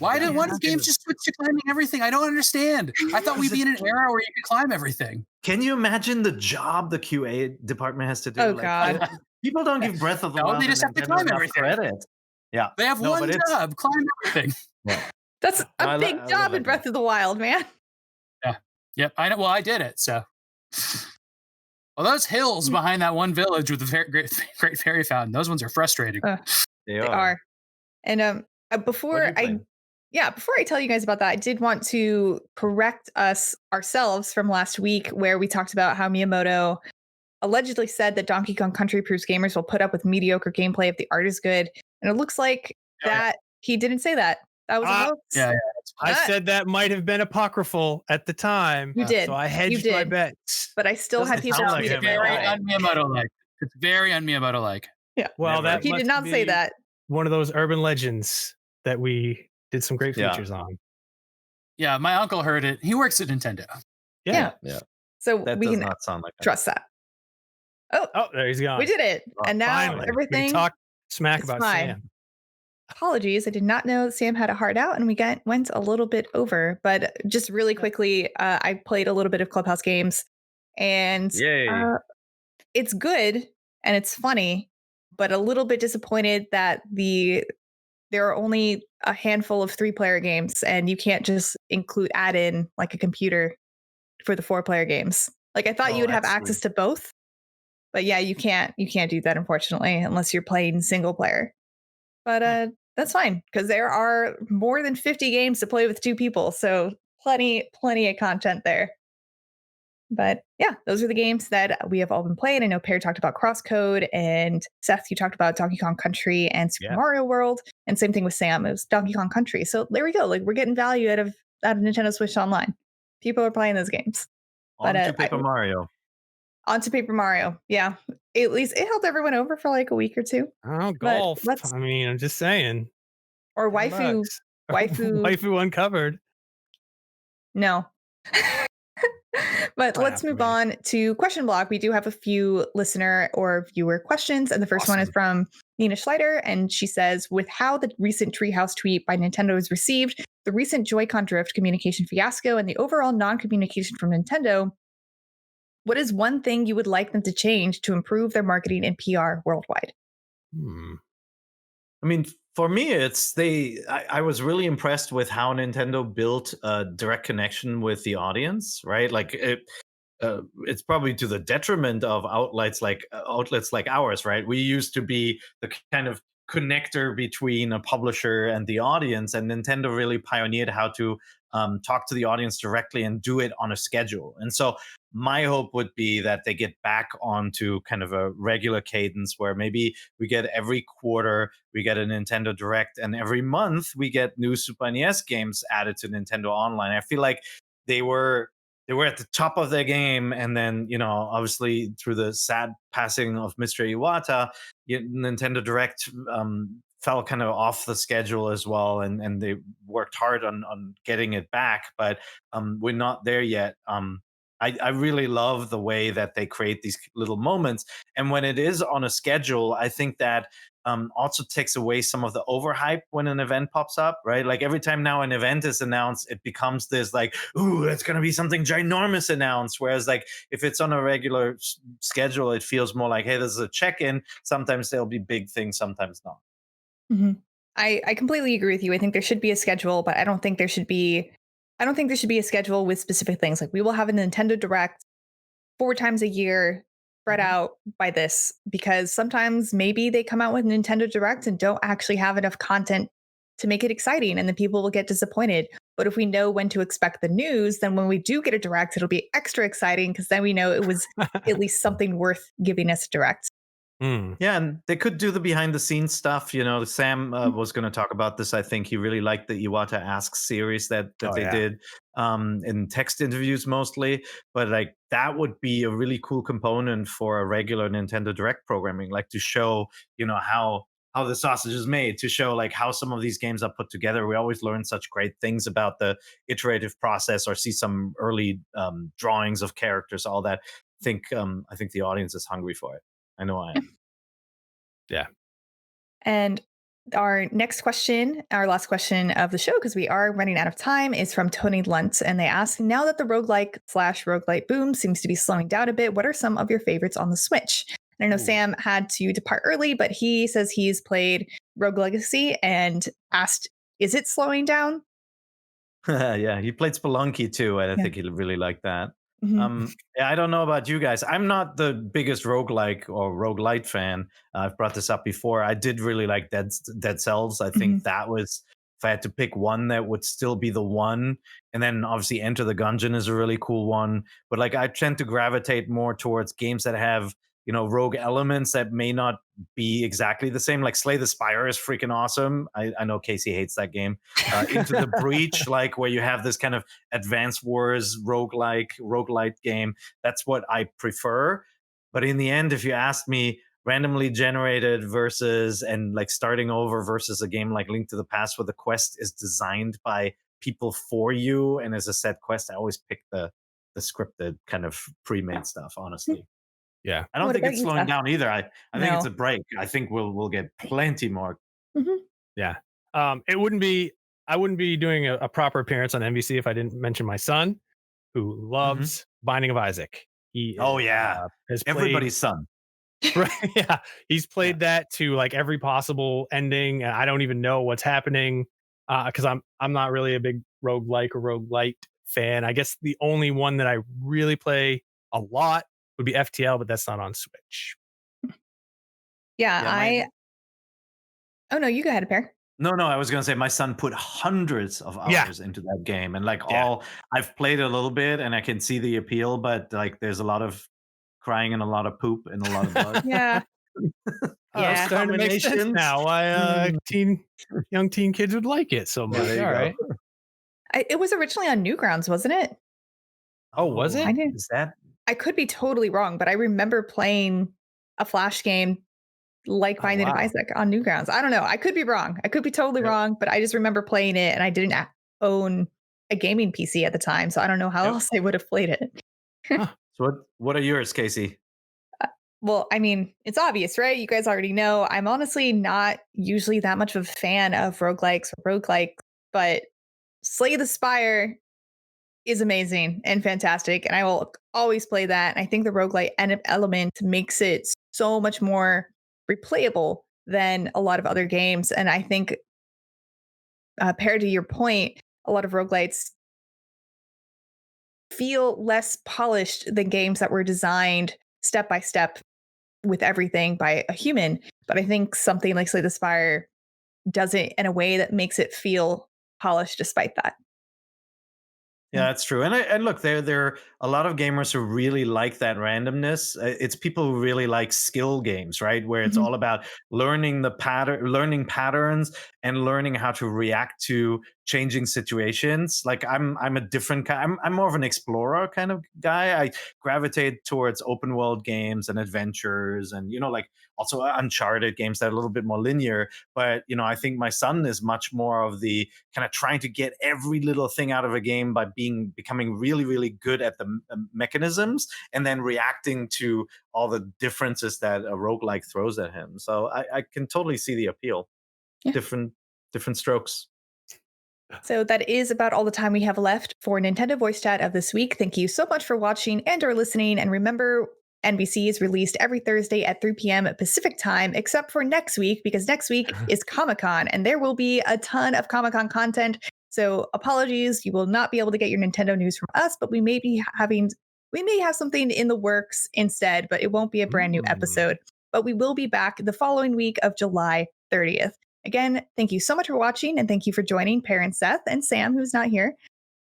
Why do games just switch to climbing everything? I don't understand. I thought we'd be in an era where you could climb everything. Can you imagine the job the QA department has to do? Oh, God. People don't give Breath of the Wild. They just have to climb everything. Credit. Yeah, they have one job: climb everything. That's a big job in Breath of the Wild, man. Yeah. Yep. I know. Well, I did it. So, well, those hills behind that one village with the great fairy fountain, those ones are frustrating. They are. And before I tell you guys about that, I did want to correct us ourselves from last week, where we talked about how Miyamoto allegedly said that Donkey Kong Country proves gamers will put up with mediocre gameplay if the art is good. And it looks like he didn't say that. That was a hoax. Yeah. I said that might have been apocryphal at the time. You did. So I hedged my bets. But I still had people like it. Very un-Miyamoto-like. It's very un-Miyamoto-like. Yeah. Well, he did not say that. One of those urban legends that we did some great features on. Yeah, my uncle heard it. He works at Nintendo. Yeah. So that we does can not sound like trust that. Oh, there he's gone. We did it. And now finally, everything. We can talk smack about fine. Sam. Apologies. I did not know that Sam had a heart out and we went a little bit over. But just really quickly, I played a little bit of Clubhouse games. And it's good and it's funny, but a little bit disappointed that there are only a handful of 3-player games and you can't just add in like a computer for the 4-player games. Like, I thought you would have access to both, but you can't do that, unfortunately, unless you're playing single player. But that's fine, because there are more than 50 games to play with 2 people, so plenty of content there. But yeah, those are the games that we have all been playing. I know Pear talked about CrossCode, and Seth, you talked about Donkey Kong Country and Super Mario World, and same thing with Sam. It was Donkey Kong Country. So there we go. Like, we're getting value out of Nintendo Switch Online. People are playing those games. Onto Paper Mario. Onto Paper Mario. Yeah. At least it held everyone over for like a week or 2. Oh, golf. I mean, I'm just saying. Or waifu. Waifu uncovered. No. But let's move on to question block. We do have a few listener or viewer questions. And the first one is from Nina Schleider. And she says, with how the recent Treehouse tweet by Nintendo is received, the recent Joy-Con drift communication fiasco, and the overall non-communication from Nintendo, what is one thing you would like them to change to improve their marketing and PR worldwide? I mean, for me, I was really impressed with how Nintendo built a direct connection with the audience, right? Like, it's probably to the detriment of outlets like ours, right? We used to be the kind of connector between a publisher and the audience, and Nintendo really pioneered how to talk to the audience directly and do it on a schedule. And so my hope would be that they get back onto kind of a regular cadence where maybe we get every quarter, we get a Nintendo Direct, and every month we get new Super NES games added to Nintendo Online. I feel like they were at the top of their game, and then, obviously through the sad passing of Mr. Iwata, Nintendo Direct fell kind of off the schedule as well, and they worked hard on getting it back, but we're not there yet. I really love the way that they create these little moments, and when it is on a schedule, I think that also takes away some of the overhype when an event pops up, right? Like every time now an event is announced, it becomes this like, ooh, it's going to be something ginormous announced. Whereas like if it's on a regular schedule, it feels more like, hey, this is a check-in. Sometimes there'll be big things, sometimes not. Mm-hmm. I completely agree with you. I think there should be a schedule, but I don't think there should be a schedule with specific things. Like we will have a Nintendo Direct 4 times a year spread out by this, because sometimes maybe they come out with Nintendo Direct and don't actually have enough content to make it exciting, and then people will get disappointed. But if we know when to expect the news, then when we do get a Direct, it'll be extra exciting because then we know it was at least something worth giving us a Direct. Yeah, and they could do the behind the scenes stuff. You know, Sam was going to talk about this. I think he really liked the Iwata Asks series that they did in text interviews mostly. But like that would be a really cool component for a regular Nintendo Direct programming, like to show, you know, how the sausage is made, to show like how some of these games are put together. We always learn such great things about the iterative process, or see some early drawings of characters, all that. I think the audience is hungry for it. I know I am. Yeah. And our next question, our last question of the show, because we are running out of time, is from Tony Luntz. And they ask, now that the roguelike/roguelite boom seems to be slowing down a bit, what are some of your favorites on the Switch? And I know Sam had to depart early, but he says he's played Rogue Legacy and asked, is it slowing down? Yeah, he played Spelunky too, and I think he really liked that. Mm-hmm. Yeah, I don't know about you guys. I'm not the biggest roguelike or roguelite fan. I've brought this up before. I did really like Dead Cells. I think that was, if I had to pick one, that would still be the one. And then obviously Enter the Gungeon is a really cool one. But like I tend to gravitate more towards games that have, you know, rogue elements that may not be exactly the same. Like Slay the Spire is freaking awesome. I know Casey hates that game. Into the Breach, like where you have this kind of Advance Wars roguelite game. That's what I prefer. But in the end, if you asked me, randomly generated versus and like starting over versus a game like Link to the Past, where the quest is designed by people for you and as a set quest, I always pick the scripted kind of pre-made stuff, honestly. Yeah. I don't think it's slowing down either. I think it's a break. I think we'll get plenty more. Yeah. I wouldn't be doing a proper appearance on NVC if I didn't mention my son, who loves Binding of Isaac. He has everybody's son. Right. Yeah. He's played that to like every possible ending, and I don't even know what's happening. Because I'm not really a big roguelike or roguelite fan. I guess the only one that I really play a lot would be FTL, but that's not on Switch. Oh no, you go ahead, Peer. No, I was gonna say my son put hundreds of hours into that game, and like I've played a little bit, and I can see the appeal, but like there's a lot of crying and a lot of poop and a lot of blood. Yeah, starting to make sense now why young teen kids would like it so much. All right. It was originally on Newgrounds, wasn't it? Oh, was it? Is that? I could be totally wrong, but I remember playing a Flash game like Binding of Isaac on Newgrounds. I don't know. I could be wrong. I could be totally wrong, but I just remember playing it, and I didn't own a gaming PC at the time, so I don't know how else I would have played it. So what are yours, Casey? Well, I mean, it's obvious, right? You guys already know. I'm honestly not usually that much of a fan of roguelikes or roguelikes, but Slay the Spire is amazing and fantastic, and I will always play that. And I think the roguelite element makes it so much more replayable than a lot of other games. And I think, paired to your point, a lot of roguelites feel less polished than games that were designed step by step with everything by a human. But I think something like Slay the Spire does it in a way that makes it feel polished despite that. Yeah, that's true. And look, there are a lot of gamers who really like that randomness. It's people who really like skill games, right? Where it's all about learning learning patterns, and learning how to react to changing situations. Like I'm a different kind. I'm more of an explorer kind of guy. I gravitate towards open world games and adventures, and like also Uncharted games that are a little bit more linear. But I think my son is much more of the kind of trying to get every little thing out of a game by becoming really, really good at the mechanisms, and then reacting to all the differences that a roguelike throws at him. So I can totally see the appeal. Yeah. Different strokes. So that is about all the time we have left for Nintendo Voice Chat of this week. Thank you so much for watching and or listening. And remember, NVC is released every Thursday at 3 p.m. Pacific time, except for next week, because next week is Comic-Con, and there will be a ton of Comic-Con content. So apologies, you will not be able to get your Nintendo news from us, but we may have something in the works instead, but it won't be a brand new episode. But we will be back the following week of July 30th. Again, thank you so much for watching, and thank you for joining Parent Seth and Sam, who's not here.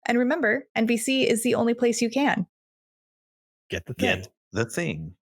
And remember, NVC is the only place you can get the thing.